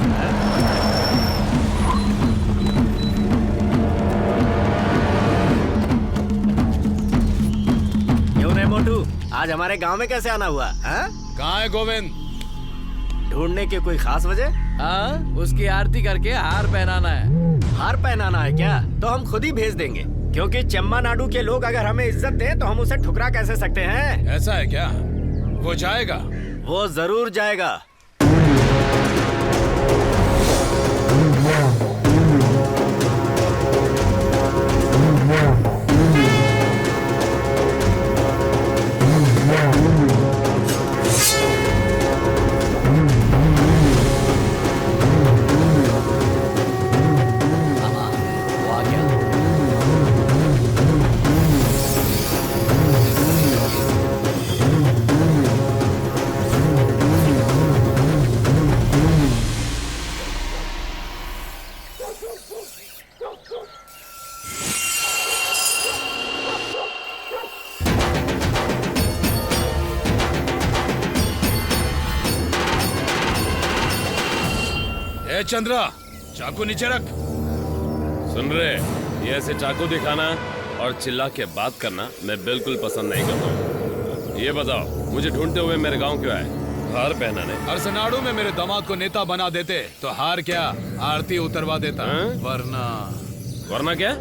क्यों रे मोटू, आज हमारे गांव में कैसे आना हुआ? कहाँ है गोविंद? ढूंढने की कोई खास वजह? हाँ, उसकी आरती करके हार पहनाना है। हार पहनाना है क्या? तो हम खुद ही भेज देंगे, क्योंकि चम्मा नाडु के लोग अगर हमें इज्जत दें तो हम उसे ठुकरा कैसे सकते हैं? ऐसा है क्या? वो जाएगा? वो जरूर जाएगा। चंद्रा, चाकू नीचे रख। सुन रहे, ये ऐसे चाकू दिखाना और चिल्ला के बात करना मैं बिल्कुल पसंद नहीं करता हूँ। ये बताओ, मुझे ढूंढते हुए मेरे गांव क्यों आए? हार पहनाने? अरसनाडु में मेरे दामाद को नेता बना देते तो हार क्या, आरती उतरवा देता। वरना क्या?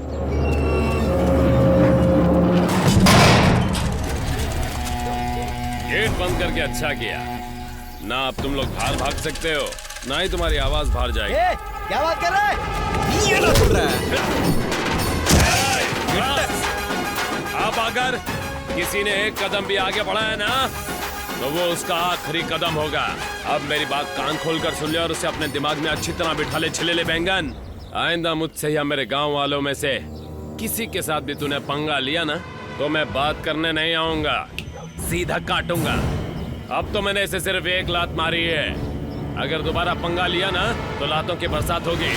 गेट बंद करके अच्छा किया ना। अब तुम लोग बाहर भाग सकते हो, ना ही तुम्हारी आवाज बाहर जाएगी। क्या बात कर रहा है? ये ना सुन रहा है। अब अगर किसी ने एक कदम भी आगे बढ़ा है ना, तो वो उसका आखिरी कदम होगा। अब मेरी बात कान खोलकर सुन ले और उसे अपने दिमाग में अच्छी तरह बिठा ले छिलेले बैंगन। आइंदा मुझसे या मेरे गांव वालों में से किसी के साथ भी तूने पंगा लिया ना, तो मैं बात करने नहीं आऊंगा, सीधा काटूंगा। अब तो मैंने इसे सिर्फ एक लात मारी है, अगर दोबारा पंगा लिया ना तो लातों की बरसात होगी।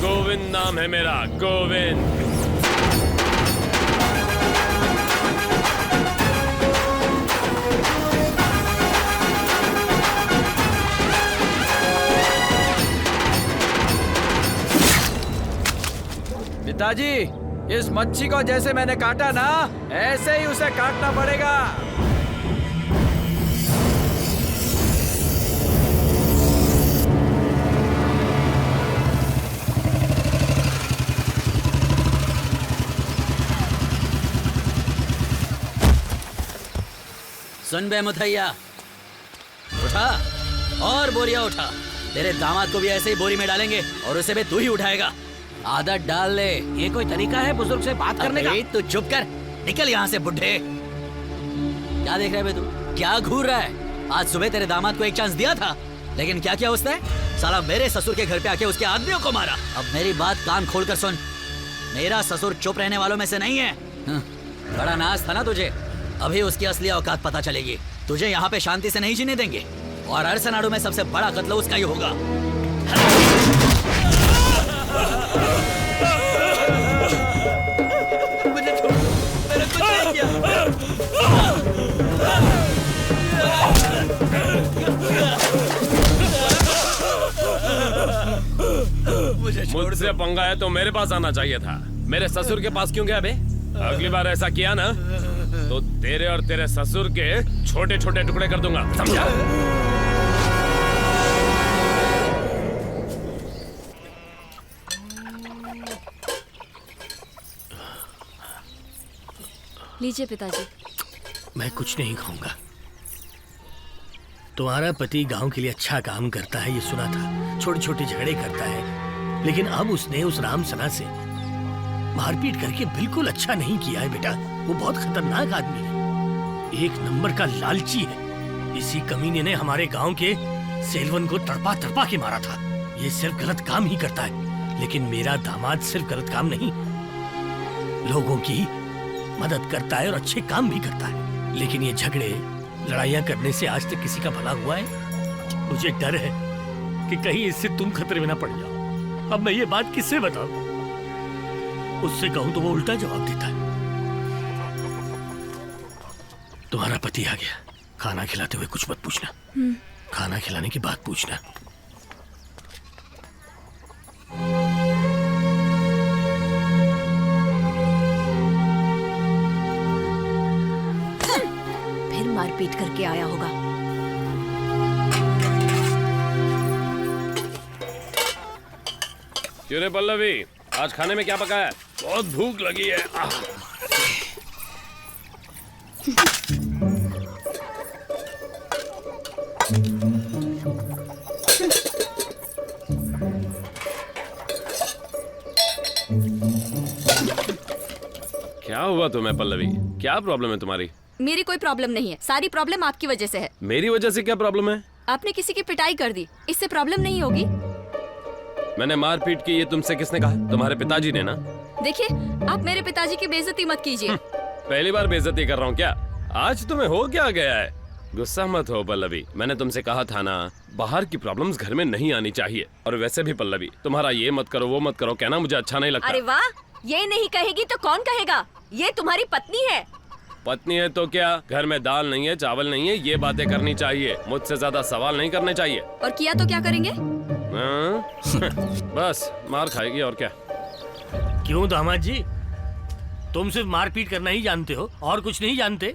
गोविंद नाम है मेरा, गोविंद। पिताजी, इस मच्छी को जैसे मैंने काटा ना, ऐसे ही उसे काटना पड़ेगा। सुन बे मुथैया, उठा और बोरिया उठा। तेरे दामाद को भी ऐसे ही बोरी में डालेंगे और उसे भी तू ही उठाएगा। आदत डाल ले। ये कोई तरीका है बुजुर्ग से बात करने का? तू चुप कर, निकल यहाँ से बुढ़े। क्या देख रहा है बे तू? क्या घूर रहा है? आज सुबह तेरे दामाद को एक चांस दिया था, लेकिन क्या किया उसने? साला मेरे ससुर के घर पे आके उसके आदमियों को मारा। अब मेरी बात कान खोल कर सुन, मेरा ससुर चुप रहने वालों में से नहीं है। बड़ा नाज था ना तुझे, अभी उसकी असली औकात पता चलेगी। तुझे यहाँ पे शांति से नहीं जीने देंगे और अरसनाडु में सबसे बड़ा कत्ल उसका ही होगा। मुझे छोड़ दो, मैंने कुछ नहीं किया। मुझसे पंगा है तो मेरे पास आना चाहिए था, मेरे ससुर के पास क्यों गया बे? अगली बार ऐसा किया ना तो तेरे और तेरे ससुर के छोटे छोटे टुकड़े कर दूंगा, समझा? लीजिए पिताजी। मैं कुछ नहीं खाऊंगा। तुम्हारा पति गांव के लिए अच्छा काम करता है, ये सुना था। छोटे छोटे झगड़े करता है, लेकिन अब उसने उस राम सना से मारपीट करके बिल्कुल अच्छा नहीं किया है बेटा। वो बहुत खतरनाक आदमी है, एक नंबर का लालची है। इसी कमीने ने हमारे गांव के सेलवन को तड़पा तड़पा के मारा था। ये सिर्फ गलत काम ही करता है, लेकिन मेरा दामाद सिर्फ गलत काम नहीं, लोगों की मदद करता है और अच्छे काम भी करता है। लेकिन ये झगड़े लड़ाइयाँ करने से आज तक किसी का भला हुआ है? मुझे डर है कि कहीं इससे तुम खतरे में ना पड़ जाओ। अब मैं ये बात किससे बताऊं? उससे कहूं तो वो उल्टा जवाब देता है। तुम्हारा पति आ गया, खाना खिलाते हुए कुछ मत पूछना। खाना खिलाने की बात पूछना। फिर मारपीट करके आया होगा। क्यों रे पल्लवी, आज खाने में क्या पका है? बहुत भूख लगी है। क्या हुआ तुम्हें पल्लवी? क्या प्रॉब्लम है तुम्हारी? मेरी कोई प्रॉब्लम नहीं है, सारी प्रॉब्लम आपकी वजह से है। मेरी वजह से क्या प्रॉब्लम है? आपने किसी की पिटाई कर दी, इससे प्रॉब्लम नहीं होगी? मैंने मारपीट की, ये तुमसे किसने कहा? तुम्हारे पिताजी ने ना। देखिए, आप मेरे पिताजी की बेइज्जती मत कीजिए। पहली बार बेइज्जती कर रहा हूँ क्या? आज तुम्हें हो क्या गया है? गुस्सा मत हो पल्लवी, मैंने तुमसे कहा था ना, बाहर की प्रॉब्लम्स घर में नहीं आनी चाहिए। और वैसे भी पल्लवी, तुम्हारा ये मत करो वो मत करो कहना मुझे अच्छा नहीं लगता। अरे वाह, ये नहीं कहेगी तो कौन कहेगा? ये तुम्हारी पत्नी है। पत्नी है तो क्या? घर में दाल नहीं है, चावल नहीं है, ये बातें करनी चाहिए, मुझसे ज्यादा सवाल नहीं करने चाहिए। और किया तो क्या करेंगे? बस मार खाएगी और क्या। क्यों दामाद जी, तुम सिर्फ मारपीट करना ही जानते हो और कुछ नहीं जानते?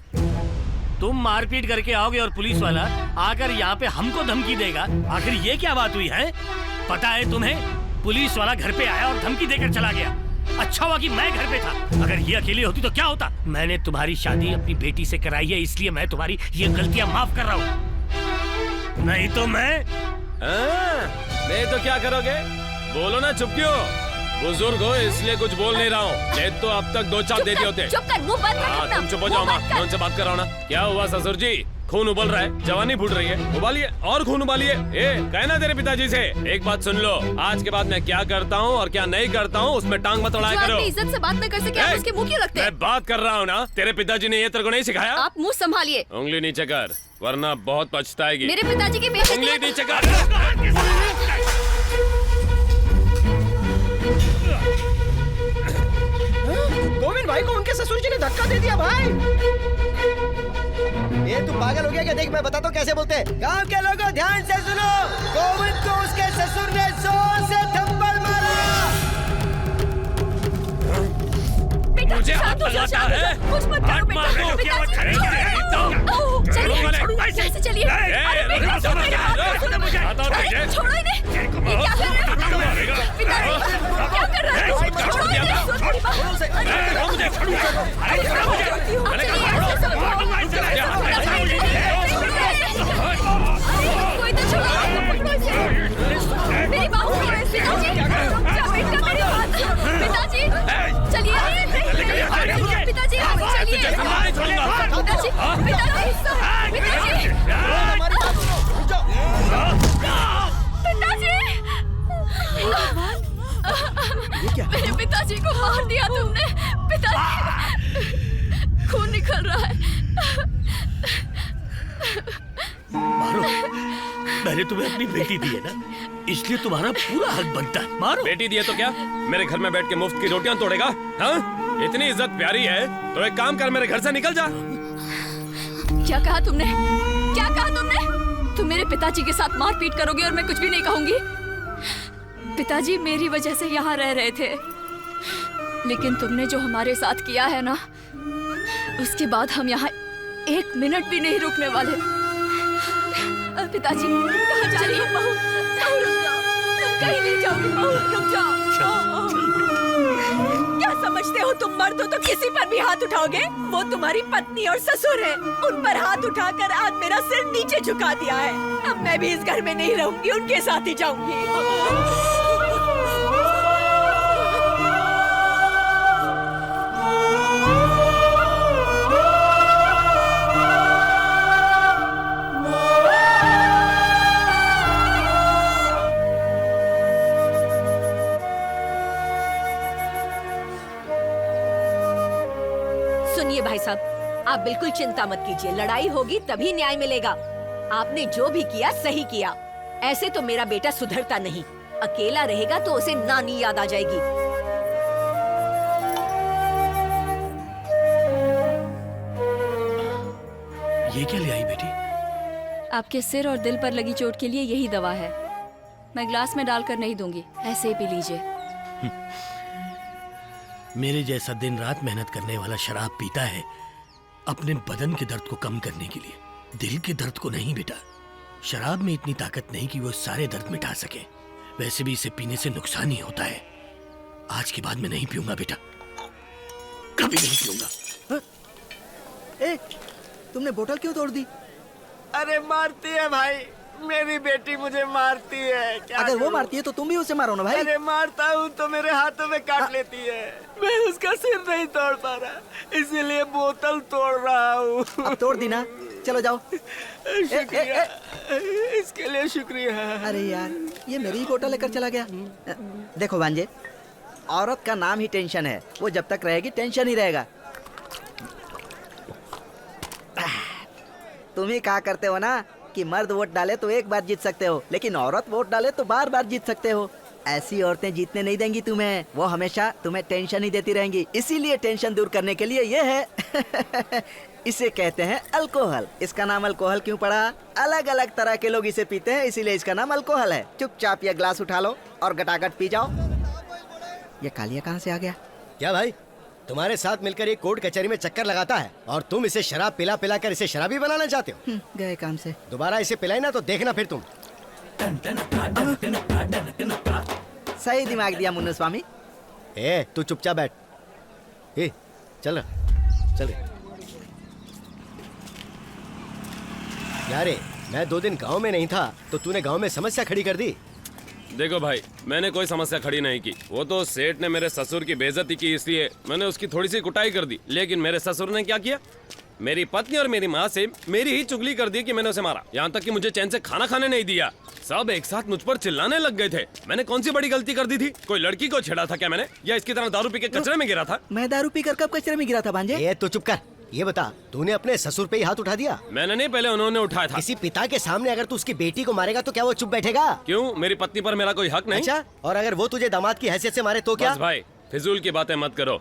तुम मारपीट करके आओगे और पुलिस वाला आकर यहाँ पे हमको धमकी देगा। आखिर ये क्या बात हुई है? पता है तुम्हें, पुलिस वाला घर पे आया और धमकी देकर चला गया। अच्छा हुआ कि मैं घर पे था, अगर ये अकेली होती तो क्या होता? मैंने तुम्हारी शादी अपनी बेटी से कराई है, इसलिए मैं तुम्हारी ये गलतियां माफ कर रहा हूँ। नहीं तो मैं नहीं तो क्या करोगे? बोलो ना, चुप क्यों? बुजुर्ग हो इसलिए कुछ बोल नहीं रहा हूँ, नहीं तो अब तक 2 चाप दे दिए होते। चुप कर, मुंह बंद कर अपना। तुम चुप हो जाओ माँ, मैं उनसे बात कर रहा हूँ ना। क्या हुआ ससुर जी? खून उबल रहा है, जवानी फूट रही है, उबालिए और खून उबालिए। कहना तेरे पिताजी से एक बात सुन लो, आज के बाद मैं क्या करता हूँ और क्या नहीं करता हूँ उसमें टांग मत अड़ाया करो। इज्जत से बात न कर सके आप उसके मुंह क्यों लगते हैं? मैं बात कर रहा हूँ ना, तेरे पिताजी ने ये तेरे को नहीं सिखाया? आप मुंह संभालिए। उंगली नीचे कर वरना बहुत पछताएगी। मेरे पिताजी की बेइज्जती उंगली नीचे कर। गोविंद भाई को उनके ससुर जी ने धक्का दे दिया भाई। ये तू पागल हो गया क्या? देख मैं बताता हूँ कैसे बोलते हैं। गांव के लोगों ध्यान से सुनो, गोविंद को उसके ससुर ने जोर से थप्पड़ मारा। मुझे हाथ लगाता है? कुछ मत करो बेटा। चलिए चलिए। छोड़ो इन्हें। ये क्या कर रहे हो? पिताजी क्या कर रहे हो? छोड़ो इन्हें। कोई तो छोड़ो, पकड़ो इसे। मेरी बाहू को ऐसे मेरी बात पिताजी चलिए। पिताजी चलिए। मेरे पिताजी को मार दिया तुमने। पिताजी खून निकल रहा है। मारो, मैंने तुम्हें अपनी बेटी दी है ना, इसलिए तुम्हारा पूरा हक बनता है। मारो। बेटी दी है तो क्या मेरे घर में बैठ के मुफ्त की रोटियां तोड़ेगा? हाँ, इतनी इज्जत प्यारी है तो एक काम कर, मेरे घर से निकल जा। क्या कहा तुमने? क्या कहा तुमने? तुम मेरे पिताजी के साथ मारपीट करोगे और मैं कुछ भी नहीं कहूंगी? पिताजी मेरी वजह से यहाँ रह रहे थे, लेकिन तुमने जो हमारे साथ किया है ना, उसके बाद हम यहाँ 1 मिनट भी नहीं रुकने वाले। पिताजी कहाँ जा रही हो? बहू रुक जाओ, तुम कहीं नहीं जाओगी। बहू रुक जाओ। क्या समझते हो तुम मर्द हो तो किसी पर भी हाथ उठाओगे? वो तुम्हारी पत्नी और ससुर है, उन पर हाथ उठाकर आज मेरा सिर नीचे झुका दिया है। अब मैं भी इस घर में नहीं रहूंगी, उनके साथ ही जाऊंगी। सुनिए भाई साहब, आप बिल्कुल चिंता मत कीजिए, लड़ाई होगी तभी न्याय मिलेगा। आपने जो भी किया सही किया। ऐसे तो मेरा बेटा सुधरता नहीं, अकेला रहेगा तो उसे नानी याद आ जाएगी। ये क्या ले आई बेटी? आपके सिर और दिल पर लगी चोट के लिए यही दवा है। मैं ग्लास में डालकर नहीं दूंगी, ऐसे ही पी लीजिए। मेरे जैसा दिन रात मेहनत करने वाला शराब पीता है अपने बदन के दर्द को कम करने के लिए, दिल के दर्द को नहीं बेटा। शराब में इतनी ताकत नहीं कि वो सारे दर्द मिटा सके। वैसे भी इसे पीने से नुकसान ही होता है। आज के बाद मैं नहीं पीऊंगा बेटा, कभी नहीं पीऊंगा। ए, तुमने बोतल क्यों तोड़ दी? अरे मारती है भाई, मेरी बेटी मुझे मारती है। क्या अगर वो मारती है तो तुम भी उसे मारो ना भाई। अरे मारता हूँ तो मेरे हाथों में काट लेती है। मैं उसका सिर नहीं तोड़ पा रहा, इसीलिए बोतल तोड़ रहा हूँ। अब तोड़ दी ना, चलो जाओ। शुक्रिया, इसके लिए शुक्रिया। अरे यार, ये मेरी ही बोतल लेकर चला गया। देखो भांजे, औरत का नाम ही टेंशन है। वो जब तक रहेगी टेंशन ही रहेगा। तुम ही कहा करते हो ना कि मर्द वोट डाले तो एक बार जीत सकते हो, लेकिन औरत वोट डाले तो बार बार जीत सकते हो। ऐसी औरतें जीतने नहीं देंगी तुम्हें, वो हमेशा तुम्हें टेंशन ही देती रहेंगी। इसीलिए टेंशन दूर करने के लिए ये है इसे कहते हैं अल्कोहल। इसका नाम अल्कोहल क्यों पड़ा? अलग अलग तरह के लोग इसे पीते हैं, इसीलिए इसका नाम अल्कोहल है। चुपचाप ये ग्लास उठा लो और गटागट पी जाओ। ये कालिया कहाँ से आ गया? क्या भाई, तुम्हारे साथ मिलकर ये कोर्ट कचहरी में चक्कर लगाता है और तुम इसे शराब पिला पिला कर इसे शराबी बनाना चाहते हो? गए काम से। दोबारा इसे पिलाई ना तो देखना फिर तुम। सही दिमाग दिया मुन्नू स्वामी। ए, तू चुपचाप बैठ। ए, चल चल। यारे, मैं 2 दिन गांव में नहीं था तो तूने गांव में समस्या खड़ी कर दी। देखो भाई, मैंने कोई समस्या खड़ी नहीं की। वो तो सेठ ने मेरे ससुर की बेइज्जती की, इसलिए मैंने उसकी थोड़ी सी कुटाई कर दी। लेकिन मेरे ससुर ने क्या किया, मेरी पत्नी और मेरी माँ से मेरी ही चुगली कर दी कि मैंने उसे मारा। यहाँ तक कि मुझे चैन से खाना खाने नहीं दिया। सब एक साथ मुझ पर चिल्लाने लग गए थे। मैंने कौन सी बड़ी गलती कर दी थी? कोई लड़की को छेड़ा था क्या मैंने, या इसकी तरह दारू पी के कचरे में गिरा था? मैं दारू पीकर कब कचरे में गिरा था भांजे? ये तो चुप कर। ये बता, तूने अपने ससुर पे ही हाथ उठा दिया? मैंने नहीं, पहले उन्होंने उठाया था। किसी पिता के सामने अगर तू उसकी बेटी को मारेगा तो क्या वो चुप बैठेगा? क्यों, मेरी पत्नी पर मेरा कोई हक नहीं? अच्छा, और अगर वो तुझे दामाद की हैसियत से मारे तो क्या? बस भाई, फिजूल की बातें मत करो।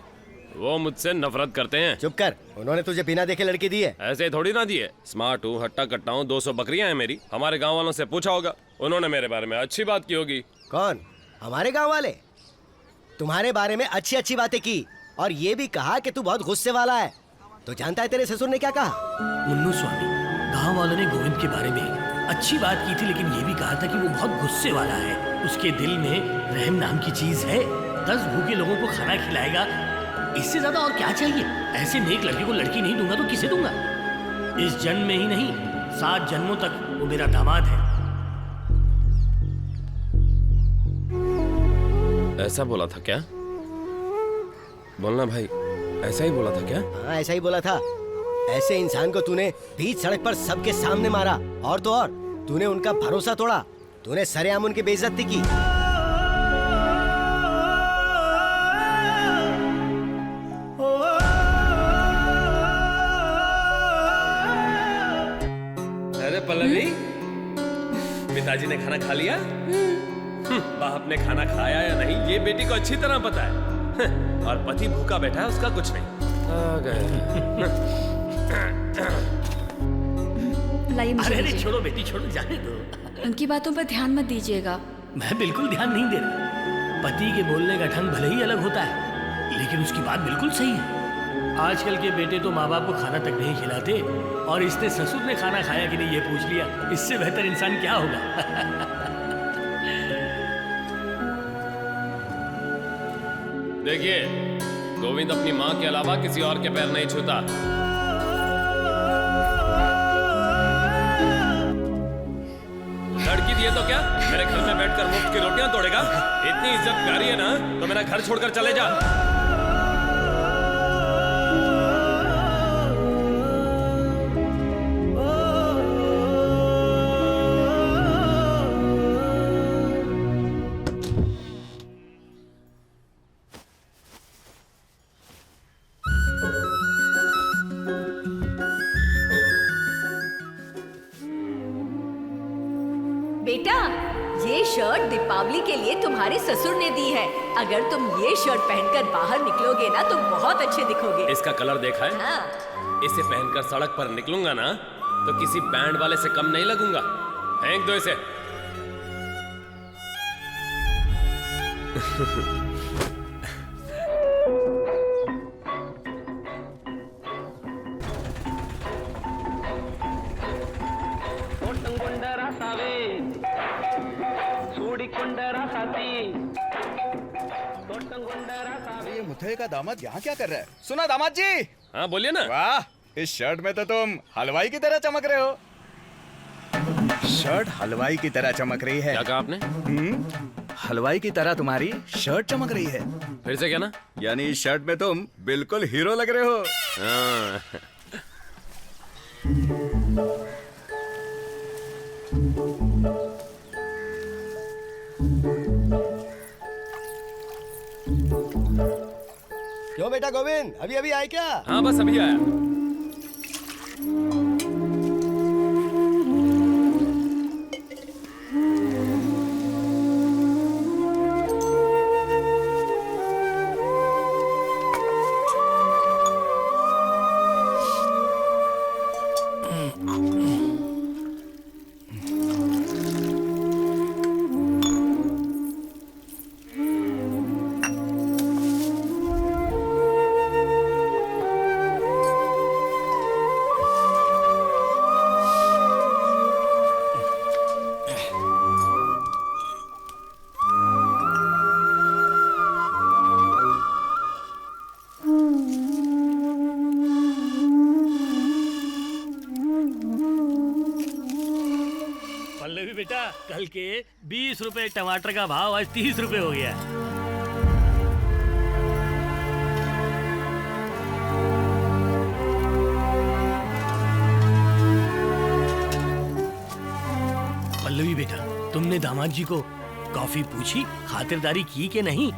वो मुझसे नफरत करते हैं। चुप कर। उन्होंने तुझे बिना देखे लड़की दी है? ऐसे थोड़ी ना दी है। स्मार्ट हूँ, हट्टा कट्टा हूँ, 200 बकरियां हैं मेरी। हमारे गांव वालों से पूछा होगा, उन्होंने मेरे बारे में अच्छी बात की होगी। कौन? हमारे गांव वाले? तुम्हारे बारे में अच्छी अच्छी बातें की और ये भी कहा कि तू बहुत गुस्से वाला है। तो जानता है तेरे ससुर ने क्या कहा? मुन्नू स्वामी, गांव वालों ने गोविंद के बारे में अच्छी बात की थी, लेकिन ये भी कहा था कि वो बहुत गुस्से वाला है। उसके दिल में रहम नाम की चीज है। 10 भूखे लोगों को खाना खिलाएगा, इससे ज्यादा और क्या चाहिए? ऐसे नेक लड़के को लड़की नहीं दूंगा तो किसे दूंगा? इस जन्म में ही नहीं, 7 जन्मों तक वो मेरा दामाद है। ऐसा बोला था क्या? बोलना भाई, ऐसा ही बोला था क्या? हाँ, ऐसा ही बोला था। ऐसे इंसान को तूने बीच सड़क पर सबके सामने मारा, और तो और तूने उनका भरोसा तोड़ा। तूने सरेआम उनकी बेइज्जती की। अरे पल्लवी, पिताजी ने खाना खा लिया? बाप ने खाना खाया या नहीं ये बेटी को अच्छी तरह पता है। और पति भूखा बैठा है, उसका कुछ नहीं। आ गए। लाइए मुझे। अरे छोड़ो बेटी, छोड़ो, जाने दो। उनकी बातों पर ध्यान मत दीजिएगा। मैं बिल्कुल ध्यान नहीं दे रहा। पति के बोलने का ढंग भले ही अलग होता है, लेकिन उसकी बात बिल्कुल सही है। आजकल के बेटे तो माँ बाप को खाना तक नहीं खिलाते, और इसने ससुर ने खाना खाया कि नहीं ये पूछ लिया। इससे बेहतर इंसान क्या होगा? देखिए, गोविंद अपनी माँ के अलावा किसी और के पैर नहीं छूता। लड़की दिए तो क्या, मेरे घर में बैठकर मुफ्त की रोटियां तोड़ेगा? इतनी इज्जत प्यारी है ना, तो मेरा घर छोड़कर चले जा। बेटा, ये शर्ट दीपावली के लिए तुम्हारे ससुर ने दी है। अगर तुम ये शर्ट पहनकर बाहर निकलोगे ना तो बहुत अच्छे दिखोगे। इसका कलर देखा है? हाँ। इसे पहनकर सड़क पर निकलूंगा ना तो किसी बैंड वाले से कम नहीं लगूंगा। फेंक दो इसे। ये मुथैया का दामाद यहाँ क्या कर रहा है? सुना दामाद जी? हाँ बोलिए ना। वाह, इस शर्ट में तो तुम हलवाई की तरह चमक रहे हो। शर्ट हलवाई की तरह चमक रही है। क्या कहा आपने? हलवाई की तरह तुम्हारी शर्ट चमक रही है। फिर से क्या ना? यानी इस शर्ट में तुम बिल्कुल हीरो लग रहे हो। हाँ। क्यों बेटा गोविंद, अभी अभी आए क्या? हाँ बस अभी आया। कल के 20 रुपए टमाटर का भाव आज 30 रुपए हो गया। पल्लवी बेटा, तुमने दामाद जी को कॉफी पूछी, खातिरदारी की कि नहीं,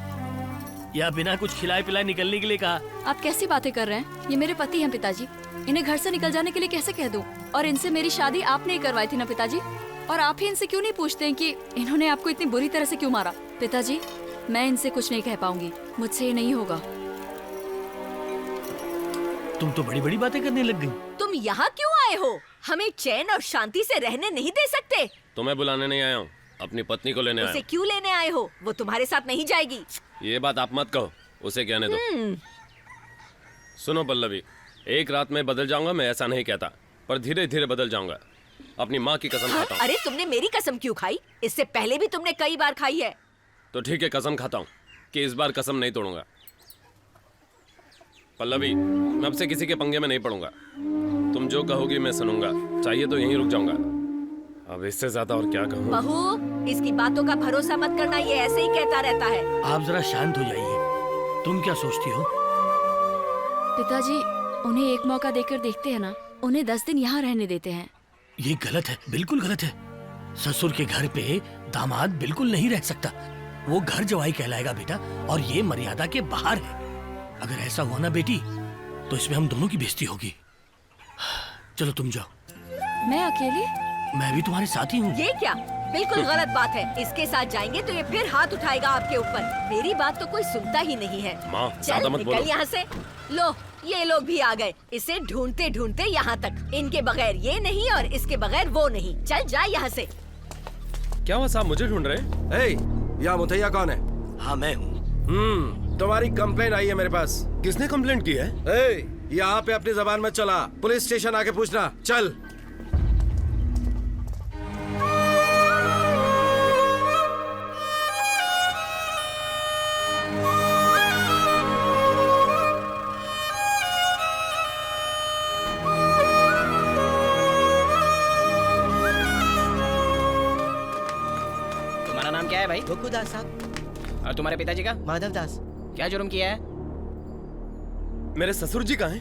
या बिना कुछ खिलाए पिलाए निकलने के लिए कहा? आप कैसी बातें कर रहे हैं? ये मेरे पति हैं पिताजी, इन्हें घर से निकल जाने के लिए कैसे कह दूं? और इनसे मेरी शादी आपने ही करवाई थी ना पिताजी, और आप ही इनसे क्यों नहीं पूछते हैं कि इन्होंने आपको इतनी बुरी तरह से क्यों मारा? पिताजी, मैं इनसे कुछ नहीं कह पाऊंगी, मुझसे ये नहीं होगा। तुम तो बड़ी बड़ी बातें करने लग गई। तुम यहाँ क्यों आए हो? हमें चैन और शांति से रहने नहीं दे सकते? तुम्हें बुलाने नहीं आया हूँ, अपनी पत्नी को लेने आया उसे हूँ। क्यों लेने आए हो? वो तुम्हारे साथ नहीं जाएगी। ये बात आप मत कहो, उसे कहने दो। सुनो पल्लवी, एक रात में बदल जाऊंगा मैं ऐसा नहीं कहता, पर धीरे धीरे बदल जाऊंगा। अपनी माँ की कसम खाता हूँ। अरे तुमने मेरी कसम क्यों खाई? इससे पहले भी तुमने कई बार खाई है। तो ठीक है, कसम खाता हूँ कि इस बार कसम नहीं तोड़ूंगा। पल्लवी, मैं अब से किसी के पंगे में नहीं पड़ूंगा। तुम जो कहोगी मैं सुनूंगा, चाहिए तो यहीं रुक जाऊंगा। अब इससे ज्यादा और क्या कहूँ? बहू, इसकी बातों का भरोसा मत करना, ये ऐसे ही कहता रहता है। आप जरा शांत हो जाइए। तुम क्या सोचती हो? पिताजी, उन्हें एक मौका देकर देखते हैं ना, उन्हें 10 दिन यहाँ रहने देते हैं। ये गलत है, बिल्कुल गलत है। ससुर के घर पे दामाद बिल्कुल नहीं रह सकता, वो घर जवाई कहलाएगा बेटा, और ये मर्यादा के बाहर है। अगर ऐसा हुआ ना बेटी, तो इसमें हम दोनों की बेइज्जती होगी। चलो तुम जाओ। मैं अकेले? मैं भी तुम्हारे साथ ही हूँ। ये क्या बिल्कुल गलत बात है। इसके साथ जाएंगे तो ये फिर हाथ उठाएगा आपके ऊपर। मेरी बात तो कोई सुनता ही नहीं है। माँ, चल निकल यहाँ से। लो, ये लोग भी आ गए, इसे ढूंढते ढूंढते यहाँ तक। इनके बगैर ये नहीं और इसके बगैर वो नहीं। चल जा यहाँ से। क्या हुआ साहब, मुझे ढूंढ रहे? यहाँ मुथैया कौन है? हाँ मैं हूँ। तुम्हारी कंप्लेन आई है मेरे पास। किसने कंप्लेंट की है? यहाँ पे अपनी जबान में चला, पुलिस स्टेशन आके पूछना। चल। तुम्हारा नाम क्या है भाई? गोकुदास साहब। और तुम्हारे पिताजी का? माधव दास। क्या जुर्म किया है? मेरे ससुर जी कहाँ हैं?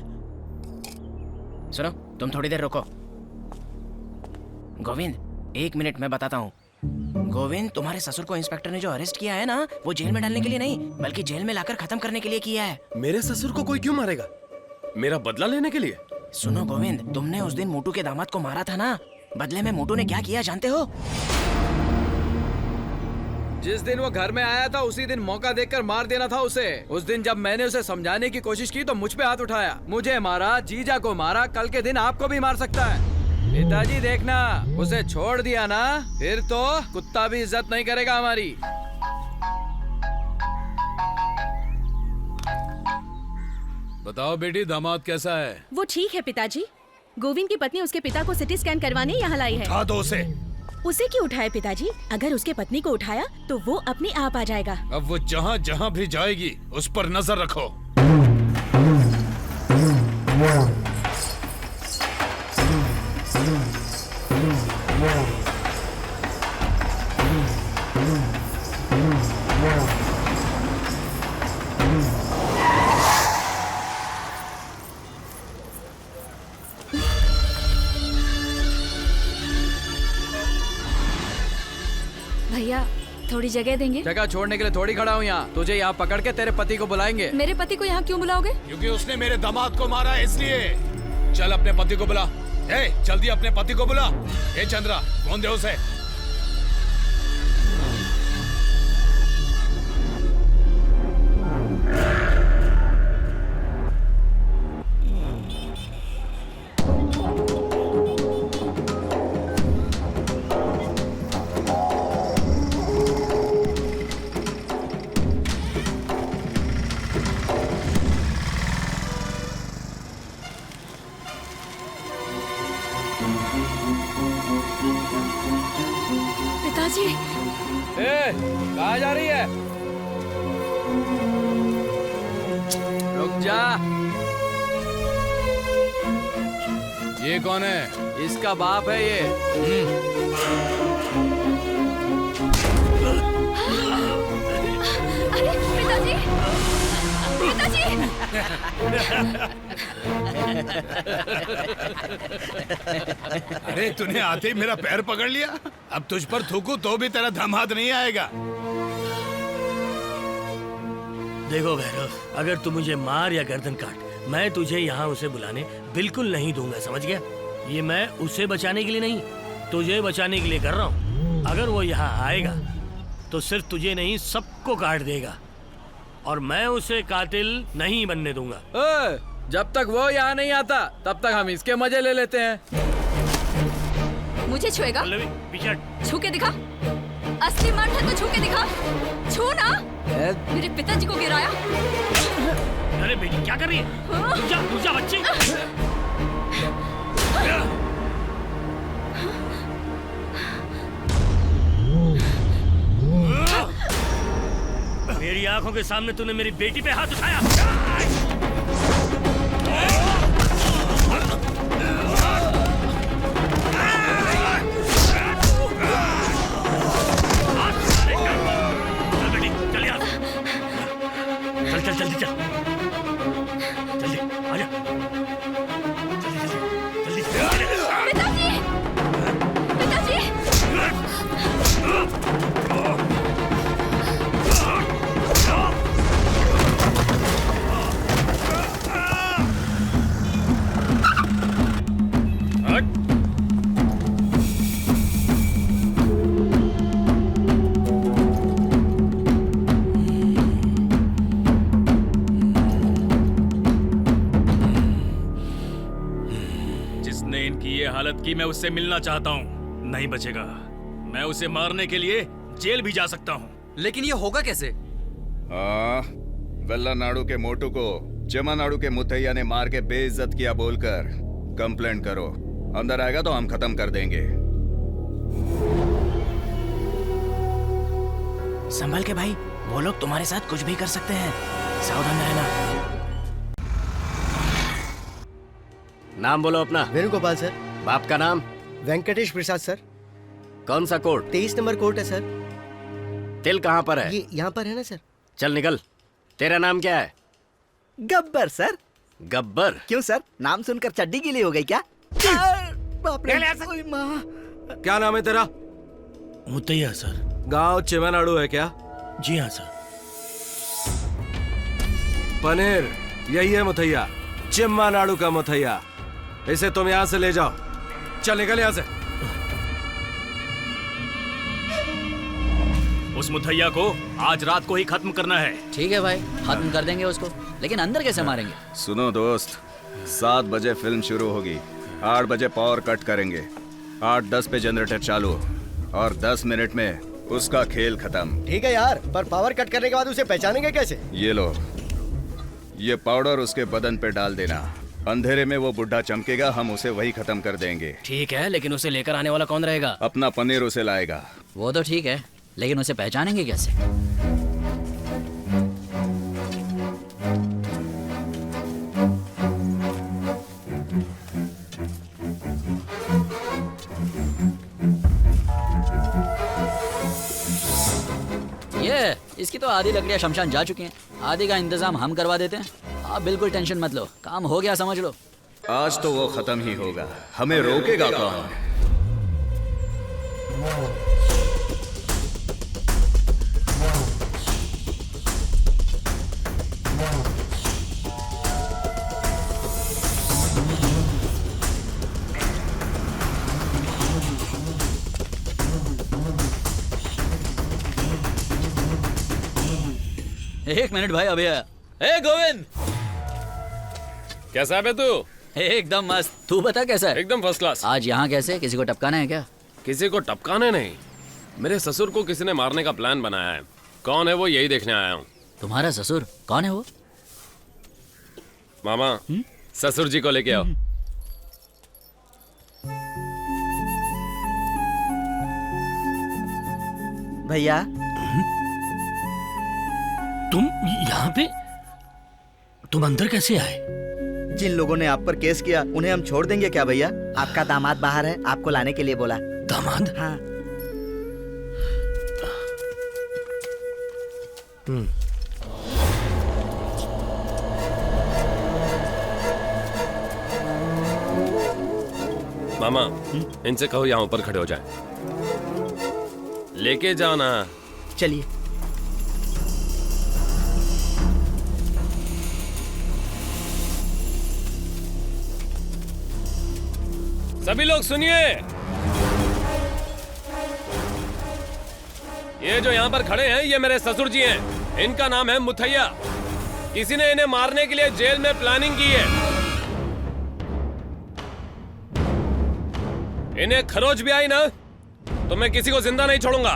सुनो, तुम थोड़ी देर रुको। गोविंद, 1 मिनट मैं बताता हूँ। गोविंद, तुम्हारे ससुर को इंस्पेक्टर ने जो अरेस्ट किया है ना, वो जेल में डालने के लिए नहीं, बल्कि जेल में लाकर खत्म करने के लिए किया है। मेरे ससुर को कोई क्यों मारेगा? मेरा बदला लेने के लिए? सुनो गोविंद, तुमने उस दिन मोटू के दामाद को मारा था ना, बदले में मोटू ने क्या किया जानते हो? जिस दिन वो घर में आया था उसी दिन मौका देखकर मार देना था उसे। उस दिन जब मैंने उसे समझाने की कोशिश की तो मुझ पे हाथ उठाया, मुझे मारा, जीजा को मारा, कल के दिन आपको भी मार सकता है। पिताजी देखना, उसे छोड़ दिया ना, फिर तो कुत्ता भी इज्जत नहीं करेगा हमारी। बताओ बेटी, दामाद कैसा है? वो ठीक है पिताजी। गोविंद की पत्नी उसके पिता को सिटी स्कैन करवाने यहाँ लाई है। उठा दो उसे। उसे क्यों उठाए पिताजी? अगर उसके पत्नी को उठाया तो वो अपने आप आ जाएगा। अब वो जहाँ जहाँ भी जाएगी उस पर नजर रखो। भैया, थोड़ी जगह देंगे? जगह छोड़ने के लिए थोड़ी खड़ा हूँ यहाँ। तुझे यहाँ पकड़ के तेरे पति को बुलाएंगे। मेरे पति को यहाँ क्यों बुलाओगे? क्योंकि उसने मेरे दामाद को मारा है, इसलिए। चल अपने पति को बुला। जल्दी अपने पति को बुला। चंद्रा, फोन दे उसे। पिताजी, कहाँ जा रही है? रुक जा। ये कौन है? इसका बाप है ये। अरे तूने आते ही मेरा पैर पकड़ लिया। अब तुझ पर थूकू तो भी तेरा दम हाथ नहीं आएगा। देखो भैरव, अगर तू मुझे मार या गर्दन काट, मैं तुझे यहाँ उसे बुलाने बिल्कुल नहीं दूंगा, समझ गया? ये मैं उसे बचाने के लिए नहीं, तुझे बचाने के लिए कर रहा हूँ। अगर वो यहाँ आएगा तो सिर्फ तुझे नहीं सबको काट देगा, और मैं उसे कातिल नहीं बनने दूंगा। जब तक वो यहाँ नहीं आता तब तक हम इसके मजे ले लेते हैं। मुझे छुएगा? छू के दिखा। असली मर्द है तो छू के दिखा। छू ना। मेरे पिताजी को गिराया। अरे बेटी क्या कर रही है? रुक जा बच्ची। मेरी आंखों के सामने तूने मेरी बेटी पे हाथ उठाया। चल जल्दी चल, जल्दी आजा, जल्दी पिताजी, पिताजी। हालत की मैं उससे मिलना चाहता हूँ। नहीं बचेगा। मैं उसे मारने के लिए जेल भी जा सकता हूँ। लेकिन ये होगा कैसे? वेल्लानाडु के मोटू को चेम्मानाडु के मुथैया ने मार के बेइज्जत किया बोलकर कंप्लेंट करो। अंदर आएगा तो हम खत्म कर देंगे। संभल के भाई, वो लोग तुम्हारे साथ कुछ भी कर सकते हैं, सावधान रहना। नाम बोलो अपना। वेणुगोपाल सर। बाप का नाम? वेंकटेश प्रसाद सर। कौन सा कोर्ट? 23 नंबर कोर्ट है सर। तिल कहाँ पर है? ये यहाँ पर है ना सर। चल निकल। तेरा नाम क्या है? गब्बर सर। गब्बर? क्यों सर, नाम सुनकर चड्डी गीली हो गई क्या? बाप रे, ओए माँ। क्या नाम है तेरा? मुतैया सर। गांव चेम्मानाडु है क्या? जी हाँ सर। पनीर, यही है मुथैया, चेम्मानाडु का मुथैया। इसे तुम यहाँ से ले जाओ। चल निकल यहाँ से। उस मुथैया को आज रात को ही खत्म करना है। ठीक है भाई, खत्म कर देंगे उसको, लेकिन अंदर कैसे मारेंगे? सुनो दोस्त, 7 बजे फिल्म शुरू होगी, 8 बजे पावर कट करेंगे, 8:10 पे जनरेटर चालू, और 10 मिनट में उसका खेल खत्म। ठीक है यार, पर पावर कट करने के बाद उसे पहचानेंगे कैसे? ये लो, ये पाउडर उसके बदन पे डाल देना। अंधेरे में वो बुढ़ा चमकेगा, हम उसे वही खत्म कर देंगे। ठीक है, लेकिन उसे लेकर आने वाला कौन रहेगा? अपना पनीर उसे लाएगा। वो तो ठीक है, लेकिन उसे पहचानेंगे कैसे? ये इसकी तो आधी लकड़ियां शमशान जा चुकी हैं, आधी का इंतजाम हम करवा देते हैं। आप बिल्कुल टेंशन मत लो, काम हो गया समझ लो। आज तो वो खत्म ही होगा, हमें रोकेगा कौन? एक मिनट भाई, अभी आया। ए गोविंद, कैसा है तू? एकदम मस्त। तू बता कैसा है? एकदम फर्स्ट क्लास। आज यहाँ कैसे? किसी को टपकाना है क्या? किसी को टपकाने नहीं, मेरे ससुर को किसी ने मारने का प्लान बनाया है। कौन है वो, यही देखने आया हूँ। तुम्हारा ससुर कौन है वो? मामा, ससुर जी को लेके आओ। भैया, तुम यहाँ पे? तुम अंदर कैसे आए? जिन लोगों ने आप पर केस किया उन्हें हम छोड़ देंगे क्या भैया? आपका दामाद बाहर है, आपको लाने के लिए बोला। दामाद? हाँ। मामा इनसे कहो यहाँ ऊपर खड़े हो जाए। लेके जाओ ना। चलिए। सभी लोग सुनिए, ये जो यहाँ पर खड़े हैं ये मेरे ससुर जी हैं। इनका नाम है मुथैया। किसी ने इन्हें मारने के लिए जेल में प्लानिंग की है। इन्हें खरोच भी आई ना तो मैं किसी को जिंदा नहीं छोड़ूंगा।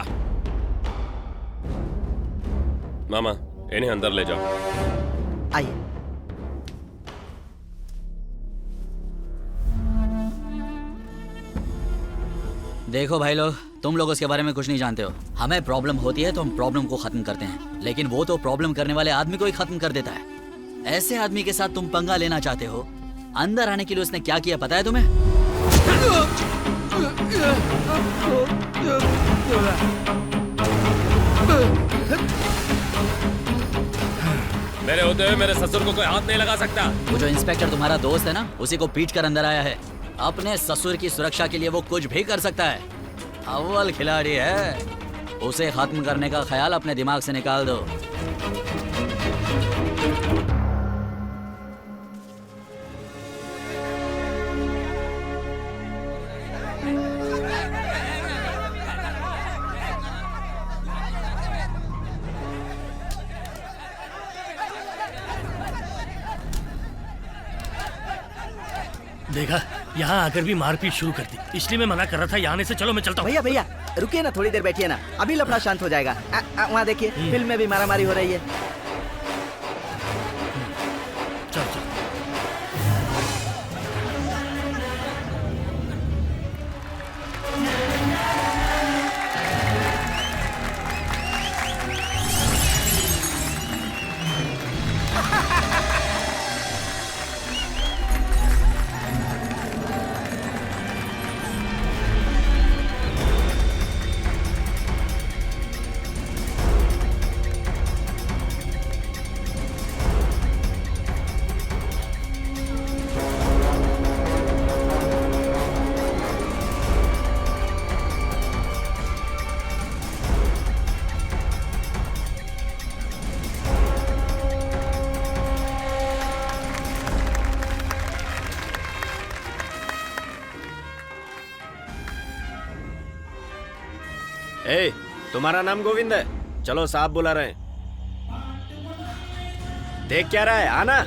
मामा इन्हें अंदर ले जाओ। आइए। देखो भाई लोग, तुम लोग उसके बारे में कुछ नहीं जानते हो। हमें प्रॉब्लम होती है तो हम प्रॉब्लम को खत्म करते हैं, लेकिन वो तो प्रॉब्लम करने वाले आदमी को ही खत्म कर देता है। ऐसे आदमी के साथ तुम पंगा लेना चाहते हो। अंदर आने के लिए उसने क्या किया पता है तुम्हें? मेरे होते हुए मेरे ससुर को कोई हाथ नहीं लगा सकता। वो जो इंस्पेक्टर तुम्हारा दोस्त है ना, उसी को पीट कर अंदर आया है। अपने ससुर की सुरक्षा के लिए वो कुछ भी कर सकता है। अव्वल खिलाड़ी है। उसे खत्म करने का ख्याल अपने दिमाग से निकाल दो। देखा, यहाँ आकर भी मारपीट शुरू कर दी। इसलिए मैं मना कर रहा था यहाँ से। चलो मैं चलता हूँ। भैया भैया रुकिए ना, थोड़ी देर बैठिए ना, अभी लफड़ा शांत हो जाएगा। वहाँ देखिए फिल्म में भी मारामारी हो रही है। चल चल। ए, तुम्हारा नाम गोविंद है? चलो साहब बुला रहे हैं। देख क्या रहा है, आना।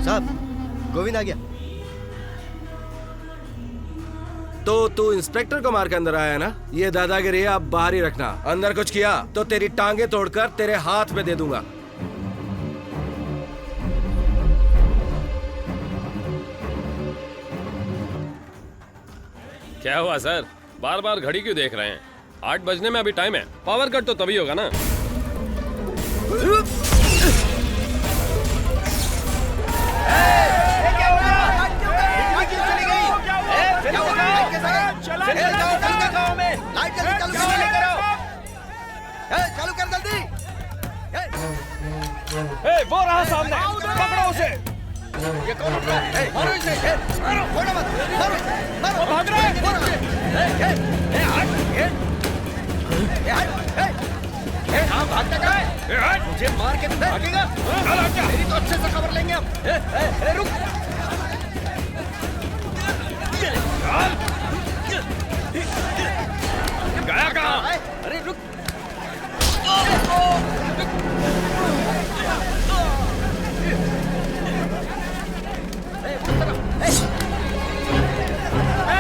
साहब गोविंद आ गया। तो तू इंस्पेक्टर को मार के अंदर आया ना? ये दादागिरी आप बाहर ही रखना। अंदर कुछ किया तो तेरी टांगे तोड़कर तेरे हाथ में दे दूंगा। क्या हुआ सर, बार बार घड़ी क्यों देख रहे हैं? 8 बजने में अभी टाइम है। पावर कट तो तभी होगा ना। चालू कर जल्दी। वो रहा सामने, पकड़ो उसे। ये कौन उठ रहा है? मारो इसे। मारो, छोड़ो मत। मारो, मारो। वो भाग रहा है। हाँ, भागता कहाँ है? मुझे मार के भागेगा? मेरी तो अच्छे से खबर लेंगे हम। रुक। गया कहाँ? अरे रुक।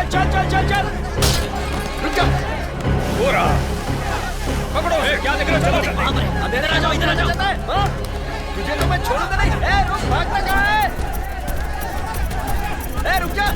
चल चल चल चल, रुक जा। वो रहा, पकड़ो। क्या देख रहे हो? चलो अब इधर आ जाओ, इधर आ जाओ। तुझे तो मैं छोड़ूंगा नहीं। रुक, भागता कहाँ है? रुक जा।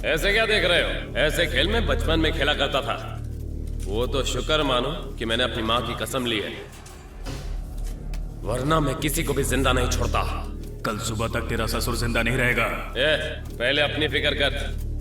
ऐसे क्या देख रहे हो? ऐसे खेल में बचपन में खेला करता था। वो तो शुक्र मानो कि मैंने अपनी माँ की कसम ली है, वरना मैं किसी को भी जिंदा नहीं छोड़ता। कल सुबह तक तेरा ससुर जिंदा नहीं रहेगा। पहले अपनी फिक्र कर।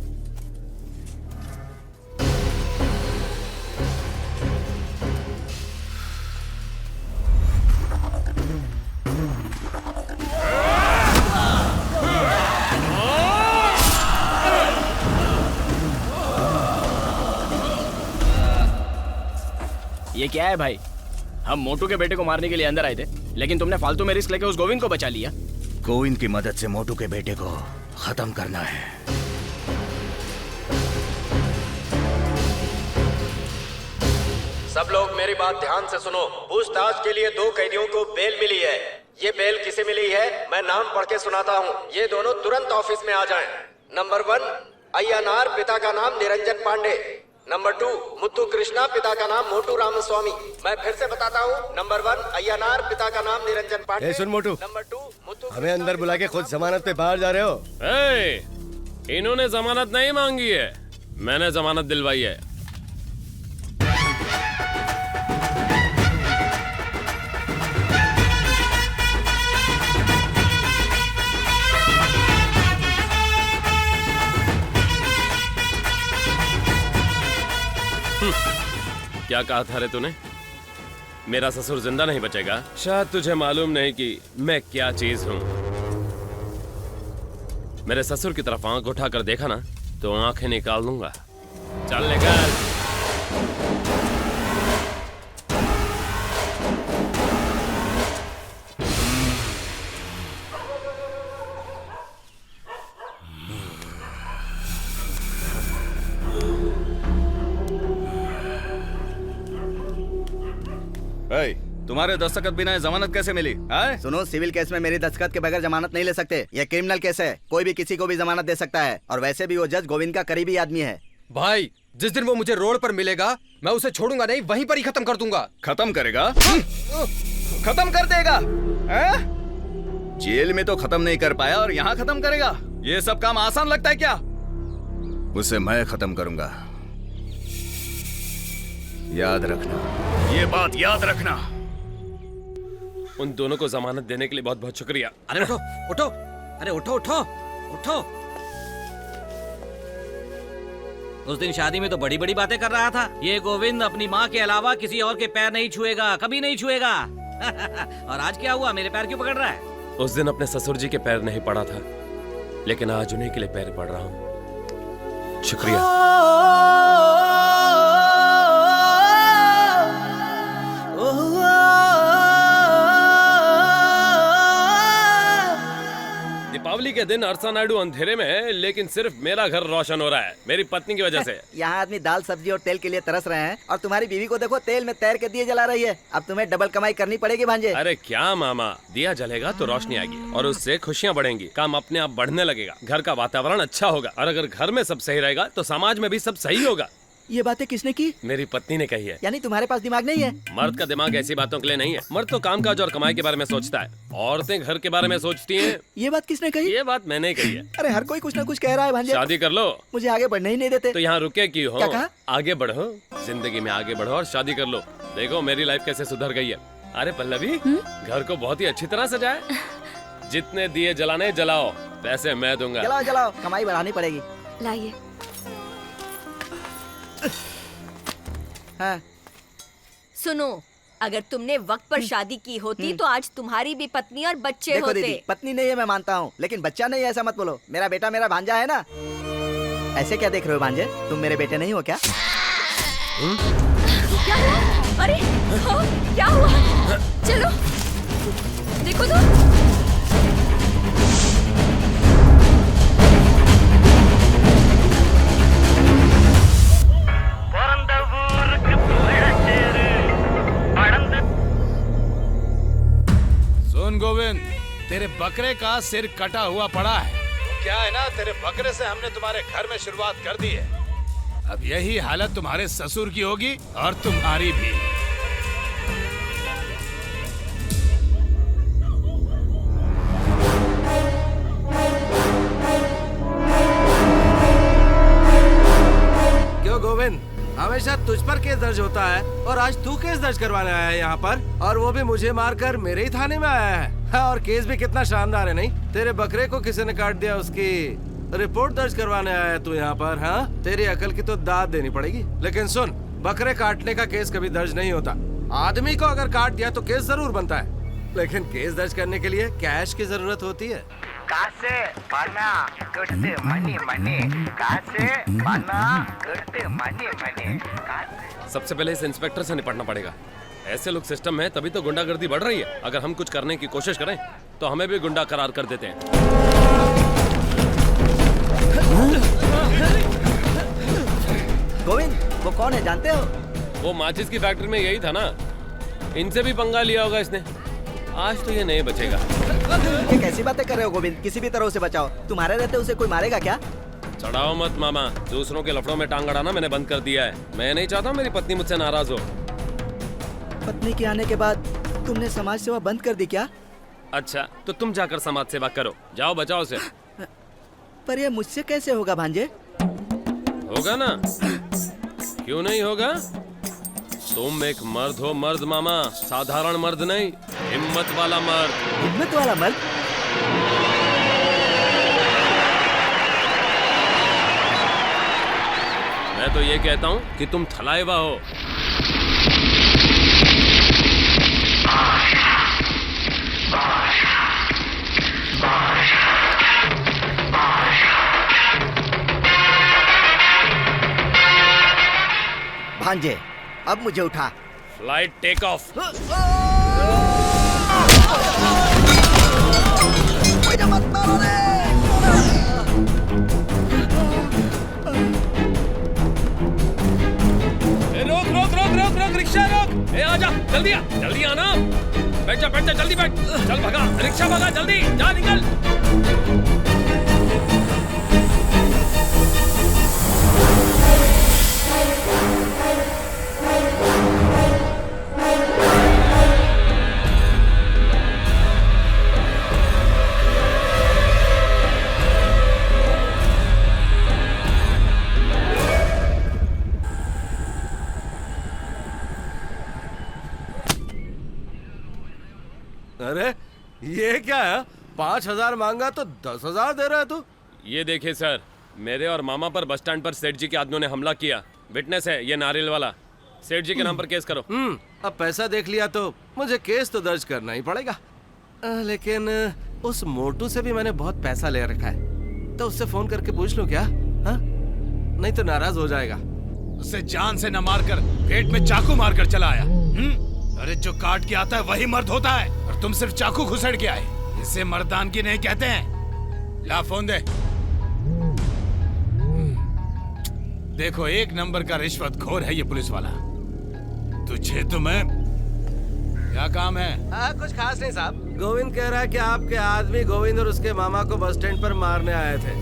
ये क्या है भाई? हम मोटू के बेटे को मारने के लिए अंदर आए थे, लेकिन तुमने फालतू में रिस्क लेके उस गोविंद को बचा लिया। गोविंद की मदद से मोटू के बेटे को खत्म करना है। सब लोग मेरी बात ध्यान से सुनो। पूछताछ के लिए 2 कैदियों को बेल मिली है। ये बेल किसे मिली है मैं नाम पढ़ के सुनाता हूँ। ये दोनों तुरंत ऑफिस में आ जाएं। नंबर 1 अय्यनार, पिता का नाम निरंजन पांडे। नंबर 2 मुत्थु कृष्णा, पिता का नाम मोटू रामस्वामी। मैं फिर से बताता हूँ। नंबर 1 अय्यनार, पिता का नाम निरंजन पांडे। सुन मोटू, नंबर 2 मुत्थु। हमें अंदर बुला के खुद जमानत पे बाहर जा रहे हो? इन्होंने जमानत नहीं मांगी है, मैंने जमानत दिलवाई है। क्या कहा था रे तूने? मेरा ससुर जिंदा नहीं बचेगा? शायद तुझे मालूम नहीं कि मैं क्या चीज हूँ। मेरे ससुर की तरफ आंख उठाकर देखा ना तो आंखें निकाल दूंगा। चल निकाल। तुम्हारे दस्तखत बिना जमानत कैसे मिली? सुनो, सिविल केस में मेरी दस्तखत के बगैर जमानत नहीं ले सकते। ये क्रिमिनल केस है, कोई भी किसी को भी जमानत दे सकता है। और वैसे भी वो जज गोविंद का करीबी आदमी है। भाई, जिस दिन वो मुझे रोड पर मिलेगा मैं उसे छोड़ूंगा नहीं, वहीं पर ही खत्म कर दूंगा। खत्म करेगा? खत्म कर देगा? जेल में तो खत्म नहीं कर पाया और यहाँ खत्म करेगा? ये सब काम आसान लगता है क्या? उसे मैं खत्म करूंगा, याद रखना। ये बात याद रखना। उन दोनों को जमानत देने के लिए बहुत बहुत शुक्रिया। अरे उठो उठो, अरे उठो उठो उठो। उस दिन शादी में तो बड़ी बड़ी बातें कर रहा था। ये गोविंद अपनी माँ के अलावा किसी और के पैर नहीं छुएगा, कभी नहीं छुएगा। और आज क्या हुआ? मेरे पैर क्यों पकड़ रहा है? उस दिन अपने ससुर जी के पैर नहीं पड़ा था, लेकिन आज उन्हीं के लिए पैर पड़ रहा हूँ। शुक्रिया। दीपावली के दिन अरसा नायडू अंधेरे में है, लेकिन सिर्फ मेरा घर रोशन हो रहा है मेरी पत्नी की वजह से। यहाँ आदमी दाल सब्जी और तेल के लिए तरस रहे हैं और तुम्हारी बीवी को देखो तेल में तैर के दिए जला रही है। अब तुम्हें डबल कमाई करनी पड़ेगी भांजे। अरे क्या मामा, दिया जलेगा तो रोशनी आएगी और उससे खुशियाँ बढ़ेंगी, काम अपने आप बढ़ने लगेगा, घर का वातावरण अच्छा होगा। और अगर घर में सब सही रहेगा तो समाज में भी सब सही होगा। ये बातें किसने की? मेरी पत्नी ने कही है। यानी तुम्हारे पास दिमाग नहीं है? मर्द का दिमाग ऐसी बातों के लिए नहीं है। मर्द तो कामकाज और कमाई के बारे में सोचता है, औरतें घर के बारे में सोचती हैं। ये बात किसने कही? ये बात मैंने कही है। अरे हर कोई कुछ ना कुछ कह रहा है भांजे। शादी कर लो। मुझे आगे बढ़ने ही नहीं देते। तो यहाँ रुके क्यों हो? क्या कहा? आगे बढ़ो, जिंदगी में आगे बढ़ो और शादी कर लो। देखो मेरी लाइफ कैसे सुधर गई है। अरे पल्लवी, घर को बहुत ही अच्छी तरह सजाए। जितने दिए जलाने जलाओ, पैसे मैं दूंगा। जलाओ जलाओ, कमाई बढ़ानी पड़ेगी। लाइए। हाँ। सुनो, अगर तुमने वक्त पर शादी की होती तो आज तुम्हारी भी पत्नी और बच्चे देखो होते। दीदी, पत्नी नहीं है मैं मानता हूँ, लेकिन बच्चा नहीं है ऐसा मत बोलो। मेरा बेटा मेरा भांजा है ना। ऐसे क्या देख रहे हो भांजे? तुम मेरे बेटे नहीं हो क्या? क्या हुआ? अरे क्या हुआ? चलो देखो तो। सुन गोविंद, तेरे बकरे का सिर कटा हुआ पड़ा है। क्या है ना, तेरे बकरे से हमने तुम्हारे घर में शुरुआत कर दी है। अब यही हालत तुम्हारे ससुर की होगी और तुम्हारी भी। दर्ज होता है और आज तू केस दर्ज करवाने आया है यहाँ पर, और वो भी मुझे मारकर मेरे ही थाने में आया है। हाँ, और केस भी कितना शानदार है, नहीं? तेरे बकरे को किसी ने काट दिया, उसकी रिपोर्ट दर्ज करवाने आया है तू यहाँ पर। हाँ, तेरी अकल की तो दाद देनी पड़ेगी। लेकिन सुन, बकरे काटने का केस कभी दर्ज नहीं होता। आदमी को अगर काट दिया तो केस जरूर बनता है, लेकिन केस दर्ज करने के लिए कैश की जरूरत होती है। सबसे पहले इस इंस्पेक्टर से निपटना पड़ेगा। ऐसे लोग सिस्टम में, तभी तो गुंडागर्दी बढ़ रही है। अगर हम कुछ करने की कोशिश करें तो हमें भी गुंडा करार कर देते हैं। गोविंद, वो कौन है जानते हो? वो माचिस की फैक्ट्री में यही था ना, इनसे भी पंगा लिया होगा इसने। आज तो ये नहीं बचेगा। ये कैसी बातें कर रहे हो गोविंद? किसी भी तरह उसे बचाओ। तुम्हारे रहते उसे कोई मारेगा क्या? चढ़ाओ मत मामा, दूसरों के लफड़ों में टांग अड़ाना मैंने बंद कर दिया है। मैं नहीं चाहता मेरी पत्नी मुझसे नाराज हो। पत्नी के आने के बाद तुमने समाज सेवा बंद कर दी क्या? अच्छा, तो तुम जाकर समाज सेवा करो, जाओ बचाओ उसे। पर ये मुझसे कैसे होगा भांजे? होगा ना, क्यों नहीं होगा? तुम एक मर्द हो, मर्द मामा, साधारण मर्द नहीं, हिम्मत वाला मर्द। हिम्मत वाला मर्द? मैं तो ये कहता हूँ कि तुम थलाइवा हो। भांजे, अब मुझे उठा। Flight take off. मुझे मत मारो रे। रोक रोक रोक रोक रोक, रिक्शा रोक। ए आजा, जल्दी आ, जल्दी आना। बैठ जा, जल्दी बैठ। चल भगा, रिक्शा भगा, जल्दी जा, निकल। अरे ये क्या है? 5,000 मांगा तो 10,000 दे रहा है तू? ये देखिए सर, मेरे और मामा पर बस स्टैंड पर सेठ जी के आदमियों ने हमला किया। विटनेस है ये नारियल वाला। सेठ जी के नाम पर केस करो। अब पैसा देख लिया तो मुझे केस तो दर्ज करना ही पड़ेगा। लेकिन उस मोटू से भी मैंने बहुत पैसा ले रखा है, तो उससे फोन करके पूछ लूं क्या? हाँ? नहीं तो नाराज हो जाएगा। उसे जान से न मारकर पेट में चाकू मारकर चला आया। अरे जो काट के आता है वही मर्द होता है, और तुम सिर्फ चाकू घुसड़ के आए। इसे मर्दानगी नहीं कहते हैं। ला फोन दे। देखो, एक नंबर का रिश्वतखोर है ये पुलिस वाला। तुझे तो मैं, क्या काम है? कुछ खास नहीं साहब। गोविंद कह रहा है कि आपके आदमी गोविंद और उसके मामा को बस स्टैंड पर मारने आए थे।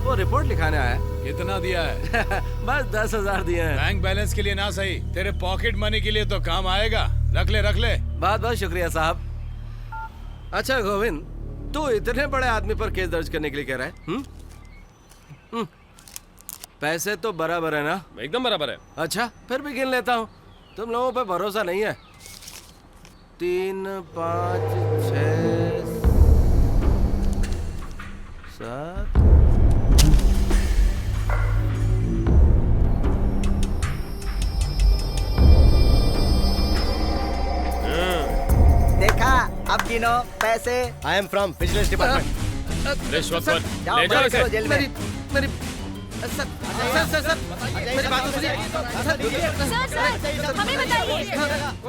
वो रिपोर्ट लिखाने आया है। कितना दिया है? बस 10,000 दिए हैं। बैंक बैलेंस के लिए ना सही, तेरे पॉकेट मनी के लिए तो काम आएगा। रख ले, रख ले। बहुत बहुत शुक्रिया साहब। अच्छा गोविंद, तू इतने बड़े आदमी पर केस दर्ज करने के लिए कह रहा है? पैसे तो बराबर है ना? एकदम बराबर है। अच्छा, फिर भी गिन लेता हूँ। तुम लोगों पे भरोसा नहीं है। 3, 5, 6, 7। देखा, अब गिनो पैसे। I am from vigilance department. रिश्वतखोर, जाओ, ले जाओ बंद करो इसे। जेल में। मेरी मेरी बात तो सुनिए। हमें बताइए।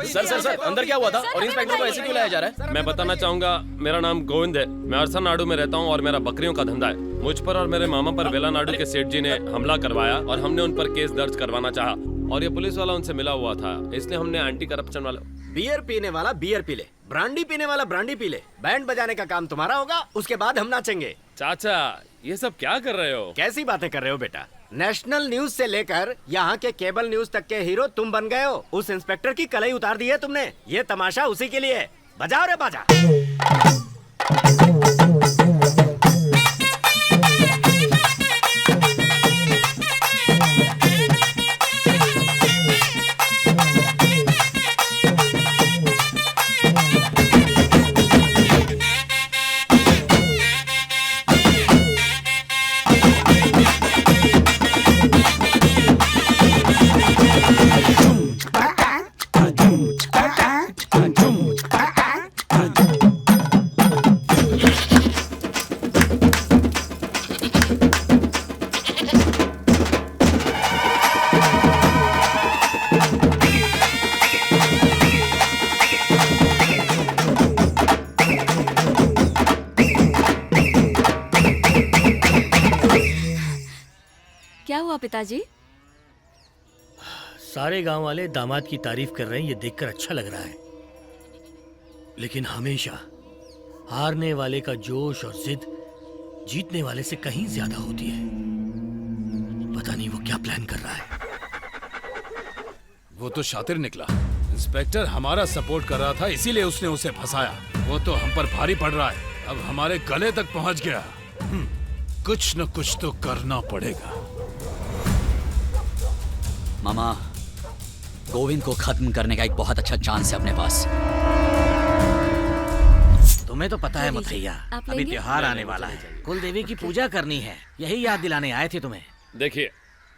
सर अंदर क्या हुआ था और इंस्पेक्टर को ऐसे क्यों लाया जा रहा है? मैं बताना चाहूंगा, मेरा नाम गोविंद है। मैं अरसा नाडू में रहता हूँ और मेरा बकरियों का धंधा है। मुझ पर और मेरे मामा पर वेला नाडू के सेठ जी ने हमला करवाया और हमने उन पर केस दर्ज करवाना चाहा, और ये पुलिस वाला उनसे मिला हुआ था, इसलिए हमने एंटी करप्शन वाला। बियर पीने वाला बियर पी ले, ब्रांडी पीने वाला ब्रांडी पी ले। बैंड बजाने का काम तुम्हारा होगा, उसके बाद हम नाचेंगे। चाचा, ये सब क्या कर रहे हो? कैसी बातें कर रहे हो बेटा? नेशनल न्यूज से लेकर यहाँ के केबल न्यूज तक के हीरो तुम बन गए हो। उस इंस्पेक्टर की कलाई उतार दी है तुमने। ये तमाशा उसी के लिए। बजाओ रे बाजा। पिताजी? सारे गांव वाले दामाद की तारीफ कर रहे हैं, ये देखकर अच्छा लग रहा है। लेकिन हमेशा हारने वाले का जोश और जिद जीतने वाले से कहीं ज्यादा होती है। पता नहीं वो क्या प्लान कर रहा है। वो तो शातिर निकला। इंस्पेक्टर हमारा सपोर्ट कर रहा था, इसीलिए उसने उसे फंसाया। वो तो हम पर भारी पड़ रहा है, अब हमारे गले तक पहुंच गया। कुछ न कुछ तो करना पड़ेगा। मामा, गोविंद को खत्म करने का एक बहुत अच्छा चांस है अपने पास। तुम्हें तो पता है मुथैया, आप अभी लेंगे? त्योहार आने वाला है, कुल देवी की पूजा करनी है, यही याद दिलाने आए थे तुम्हें। देखिए,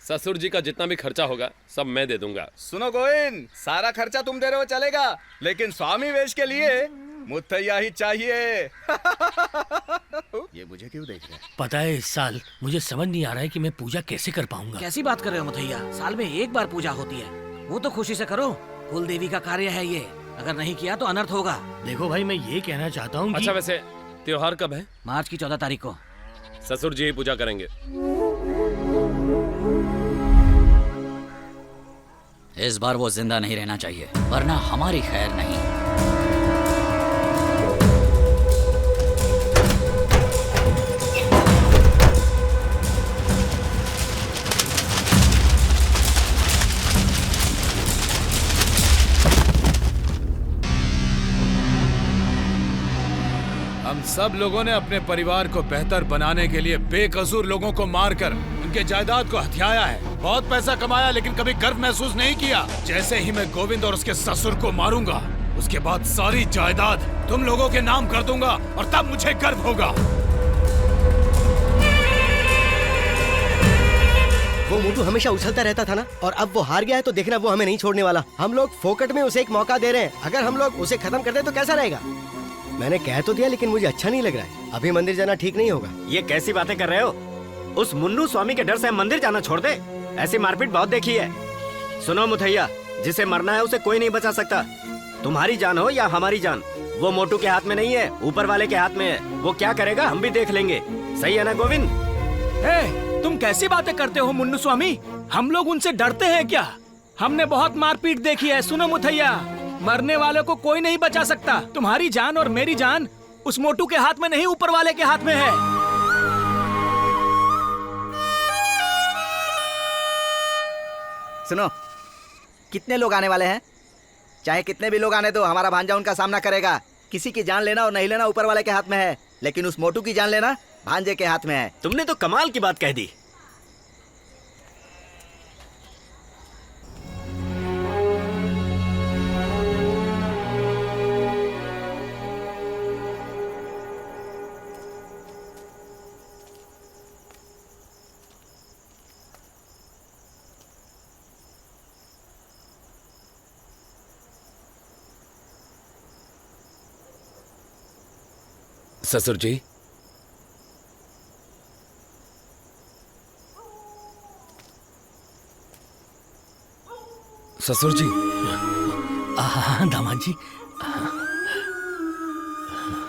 ससुर जी का जितना भी खर्चा होगा सब मैं दे दूंगा। सुनो गोविंद, सारा खर्चा तुम दे रहे हो चलेगा, लेकिन स्वामी वेश के लिए मुथैया ही चाहिए। ये मुझे क्यों देख रहे हैं? पता है इस साल मुझे समझ नहीं आ रहा है कि मैं पूजा कैसे कर पाऊंगा। कैसी बात कर रहे हो मुथैया, साल में एक बार पूजा होती है, वो तो खुशी से करो। कुल देवी का कार्य है ये, अगर नहीं किया तो अनर्थ होगा। देखो भाई, मैं ये कहना चाहता हूँ अच्छा वैसे त्योहार कब है? मार्च की 14 तारीख को। ससुर जी ही पूजा करेंगे। इस बार वो जिंदा नहीं रहना चाहिए, वरना हमारी खैर नहीं। हम सब लोगों ने अपने परिवार को बेहतर बनाने के लिए बेकसूर लोगों को मारकर उनके जायदाद को हथियाया है। बहुत पैसा कमाया, लेकिन कभी गर्व महसूस नहीं किया। जैसे ही मैं गोविंद और उसके ससुर को मारूंगा, उसके बाद सारी जायदाद तुम लोगों के नाम कर दूंगा और तब मुझे गर्व होगा। वो मोटू हमेशा उछलता रहता था ना, और अब वो हार गया है तो देखना वो हमें नहीं छोड़ने वाला। हम लोग फोकट में उसे एक मौका दे रहे हैं, अगर हम लोग उसे खत्म कर दे तो कैसा रहेगा? मैंने कह तो दिया, लेकिन मुझे अच्छा नहीं लग रहा है। अभी मंदिर जाना ठीक नहीं होगा। ये कैसी बातें कर रहे हो? उस मुन्नू स्वामी के डर से हम मंदिर जाना छोड़ दे? ऐसी मारपीट बहुत देखी है। सुनो मुथैया, जिसे मरना है उसे कोई नहीं बचा सकता। तुम्हारी जान हो या हमारी जान, वो मोटू के हाथ में नहीं है, ऊपर वाले के हाथ में है। वो क्या करेगा हम भी देख लेंगे। सही है ना गोविंद? तुम कैसी बातें करते हो मुन्नू स्वामी? हम लोग उनसे डरते हैं क्या? हमने बहुत मारपीट देखी है। सुनो मुथैया, मरने वालों को कोई नहीं बचा सकता। तुम्हारी जान और मेरी जान उस मोटू के हाथ में नहीं, ऊपर वाले के हाथ में है। सुनो, कितने लोग आने वाले हैं? चाहे कितने भी लोग आने दो, हमारा भांजा उनका सामना करेगा। किसी की जान लेना और नहीं लेना ऊपर वाले के हाथ में है, लेकिन उस मोटू की जान लेना भांजे के हाथ में है। तुमने तो कमाल की बात कह दी। ससुर जी, ससुर जी। हाँ दामाद जी।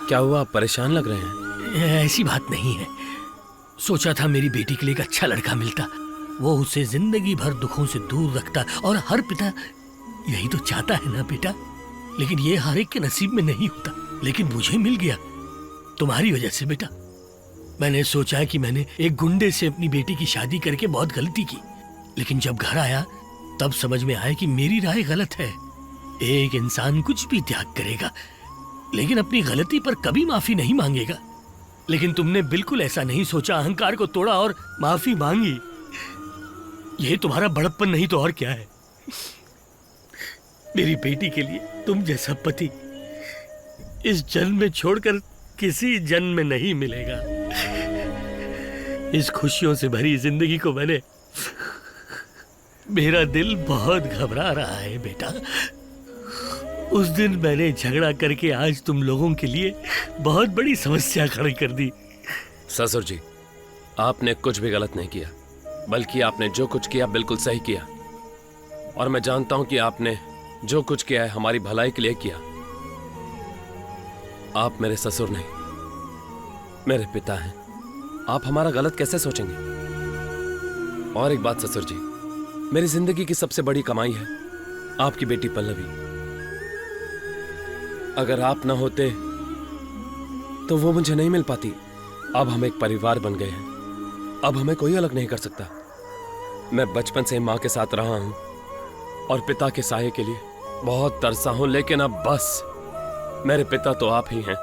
क्या हुआ, आप परेशान लग रहे हैं? ऐसी बात नहीं है, सोचा था मेरी बेटी के लिए एक अच्छा लड़का मिलता, वो उसे जिंदगी भर दुखों से दूर रखता, और हर पिता यही तो चाहता है ना बेटा। लेकिन ये हर एक के नसीब में नहीं होता, लेकिन मुझे मिल गया तुम्हारी वजह से बेटा। मैंने सोचा कि मैंने एक गुंडे से अपनी बेटी की शादी करके बहुत गलती की, लेकिन जब घर आया तब समझ में आया कि मेरी राय गलत है। एक इंसान कुछ भी त्याग करेगा, लेकिन अपनी गलती पर कभी माफी नहीं मांगेगा। लेकिन तुमने बिल्कुल ऐसा नहीं सोचा, अहंकार को तोड़ा और माफी मांगी। ये तुम्हारा बड़प्पन नहीं तो और क्या है। मेरी बेटी के लिए तुम जैसा पति इस जन्म में छोड़कर किसी जन्म में नहीं मिलेगा। इस खुशियों से भरी जिंदगी को मेरा दिल बहुत घबरा रहा है बेटा। उस दिन मैंने झगड़ा करके आज तुम लोगों के लिए बहुत बड़ी समस्या खड़ी कर दी। ससुर जी, आपने कुछ भी गलत नहीं किया, बल्कि आपने जो कुछ किया बिल्कुल सही किया। और मैं जानता हूं कि आपने जो कुछ किया है हमारी भलाई के लिए किया। आप मेरे ससुर नहीं, मेरे पिता हैं। आप हमारा गलत कैसे सोचेंगे? और एक बात ससुर जी, मेरी जिंदगी की सबसे बड़ी कमाई है आपकी बेटी पल्लवी। अगर आप ना होते तो वो मुझे नहीं मिल पाती। अब हम एक परिवार बन गए हैं, अब हमें कोई अलग नहीं कर सकता। मैं बचपन से माँ के साथ रहा हूं और पिता के साये के लिए बहुत तरसा हूं, लेकिन अब बस मेरे पिता तो आप ही हैं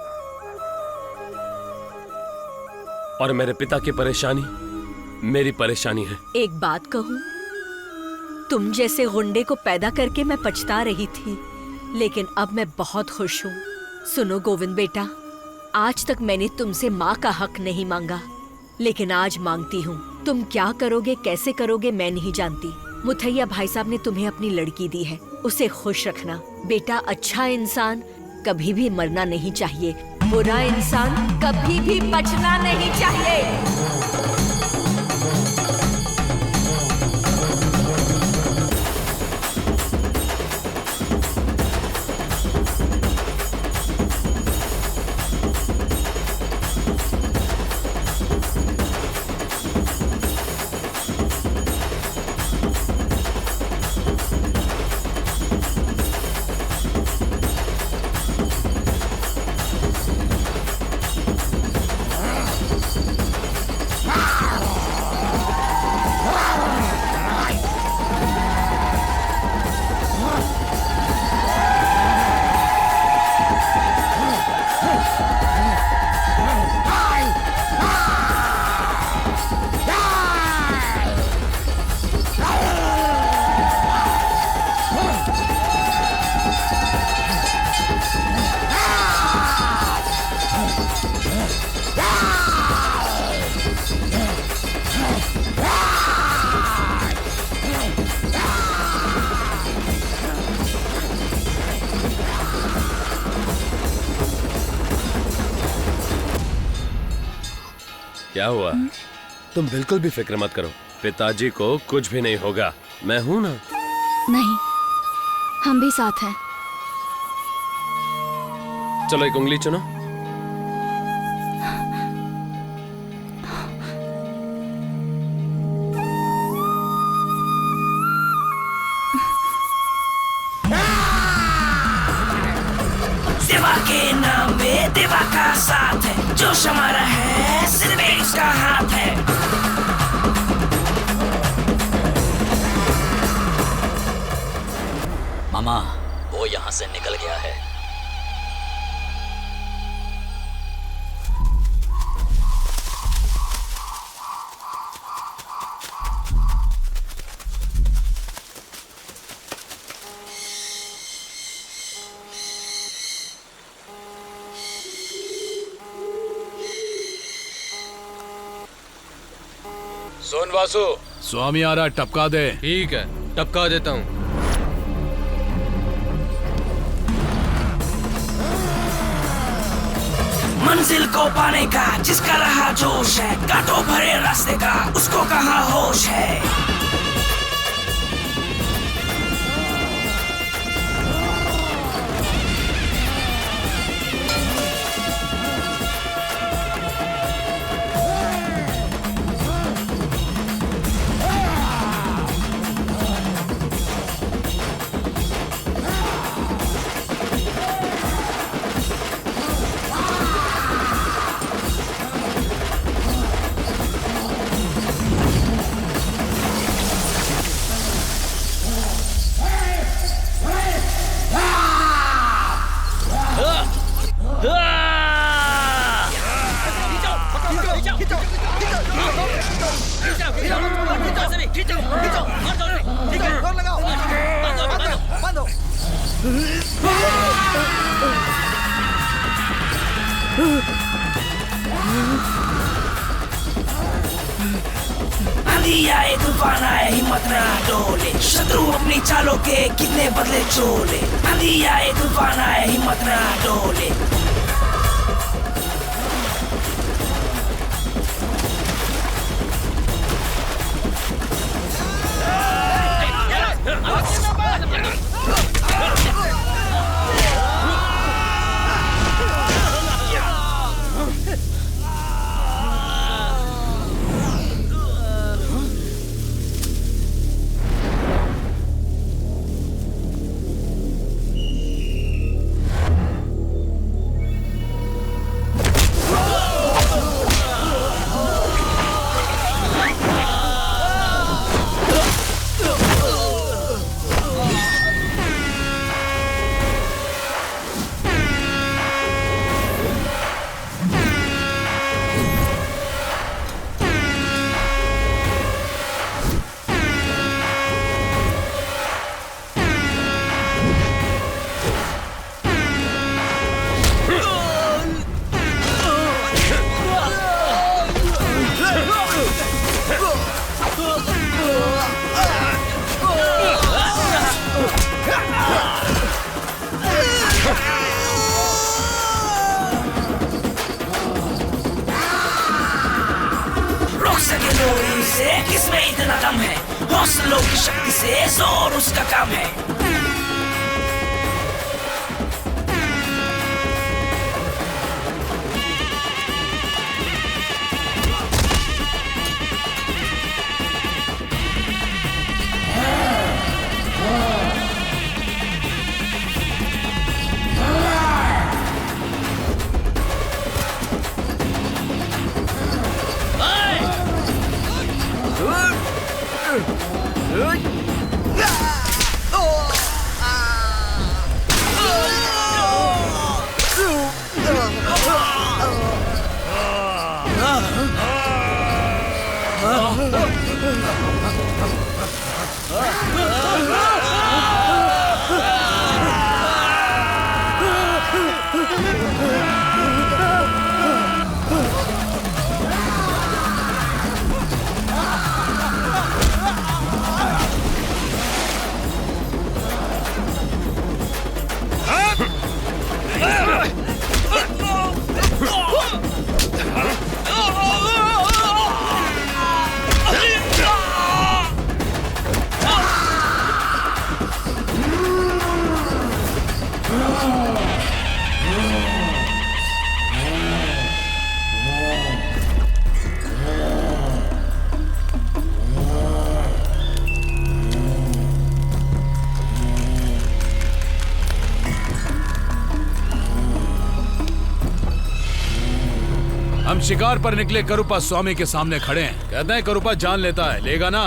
और मेरे पिता की परेशानी मेरी परेशानी है। एक बात कहूं, तुम जैसे गुंडे को पैदा करके मैं पछता रही थी, लेकिन अब मैं बहुत खुश हूँ। सुनो गोविंद बेटा, आज तक मैंने तुमसे माँ का हक नहीं मांगा, लेकिन आज मांगती हूँ। तुम क्या करोगे, कैसे करोगे, मैं नहीं जानती। मुथैया भाई साहब ने तुम्हें अपनी लड़की दी है, उसे खुश रखना। बेटा, अच्छा इंसान कभी भी मरना नहीं चाहिए, बुरा इंसान कभी भी बचना नहीं चाहिए। क्या हुआ? तुम बिल्कुल भी फिक्र मत करो, पिताजी को कुछ भी नहीं होगा, मैं हूं ना। नहीं, हम भी साथ हैं। चलो एक उंगली चुनो। देवा के नाम में देवा का साथ है, जोश हमारा है सिर्फ उसका हाथ है। मामा, वो यहाँ से निकल गया है। सोन वासु, स्वामी आ रहा, टपका दे। ठीक है, टपका देता हूँ। मंजिल को पाने का जिसका रहा जोश है, कांटों भरे रास्ते का उसको कहाँ होश है। आंधी आए तूफान आए हिम्मत ना डोले, शत्रु अपनी चालों के कितने बदले चोले। आंधी आए तूफान आए हिम्मत ना डोले। से किसमें इतना दम है, हौसलों की शक्ति से जोर उसका काम है। हम शिकार पर निकले करूपा स्वामी के सामने खड़े हैं। कहते हैं करूपा जान लेता है, लेगा ना?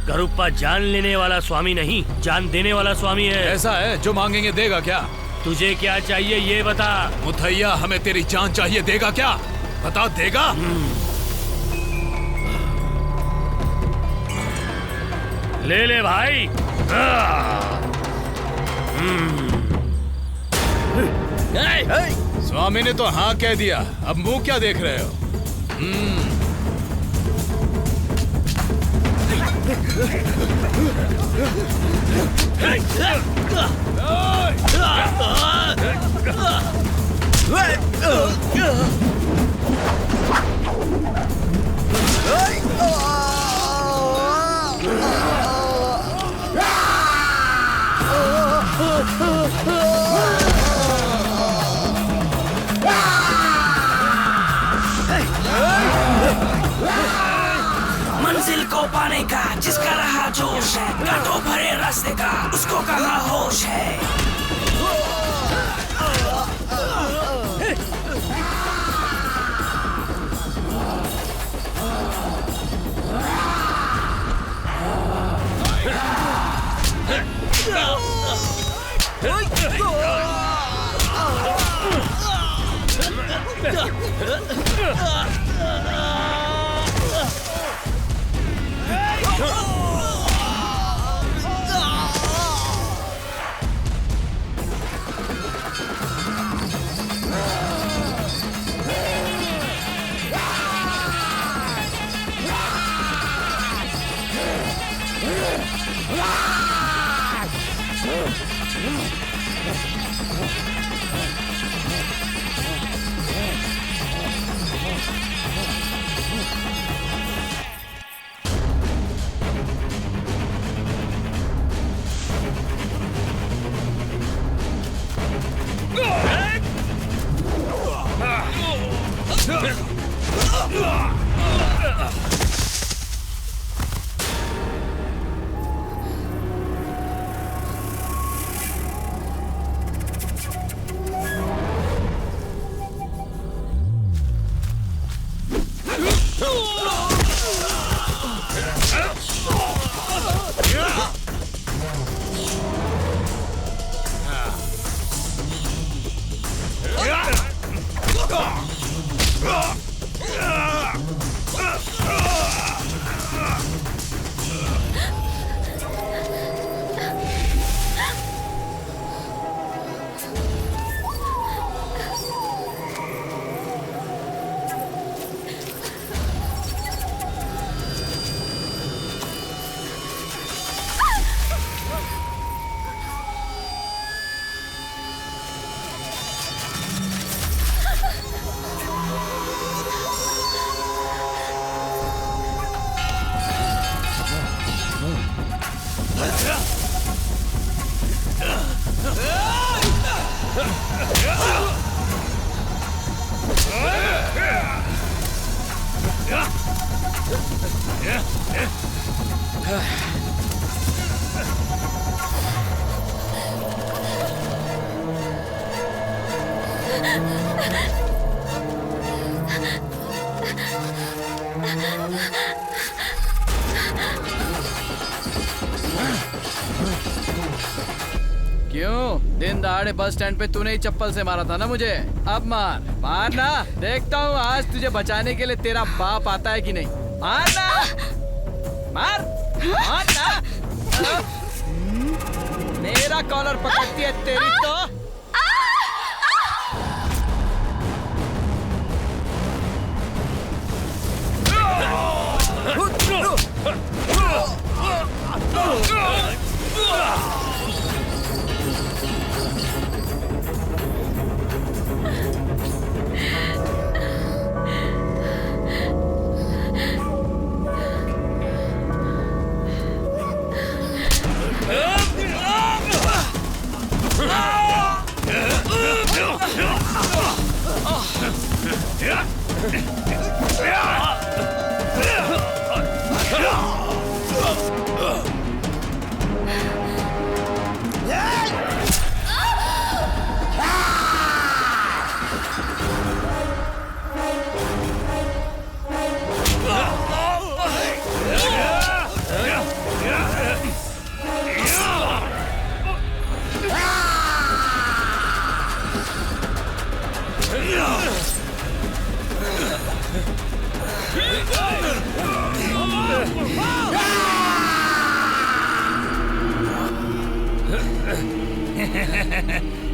करूपा जान लेने वाला स्वामी नहीं, जान देने वाला स्वामी है। ऐसा है? जो मांगेंगे देगा क्या? तुझे क्या चाहिए ये बता। मुथैया हमें तेरी जान चाहिए, देगा क्या? बता, देगा? ले ले भाई। स्वामी ने तो हाँ कह दिया, अब मुंह क्या देख रहे हो? मंजिल को पाने का जिसका रहा जोश है, कांटों भरे रास्ते का उसको कहाँ होश है। क्यों? दिन दहाड़े बस स्टैंड पे तूने ही चप्पल से मारा था ना मुझे। अब मार मार ना, देखता हूँ आज तुझे बचाने के लिए तेरा बाप आता है कि नहीं। मार ना, मार मार ना। मेरा कॉलर पकड़ती है तेरी तो।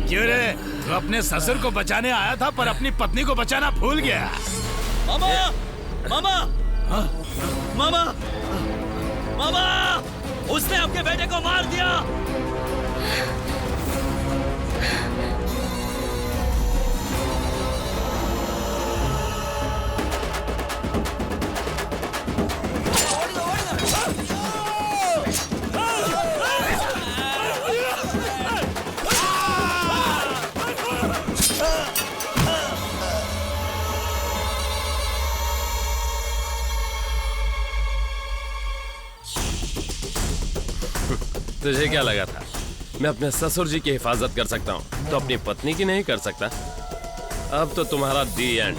क्यों रे, तू अपने ससुर को बचाने आया था पर अपनी पत्नी को बचाना भूल गया। मामा मामा मामा मामा, उसने आपके बेटे को मार दिया। तुझे क्या लगा था मैं अपने ससुर जी की हिफाजत कर सकता हूँ तो अपनी पत्नी की नहीं कर सकता? अब तो तुम्हारा दी एंड।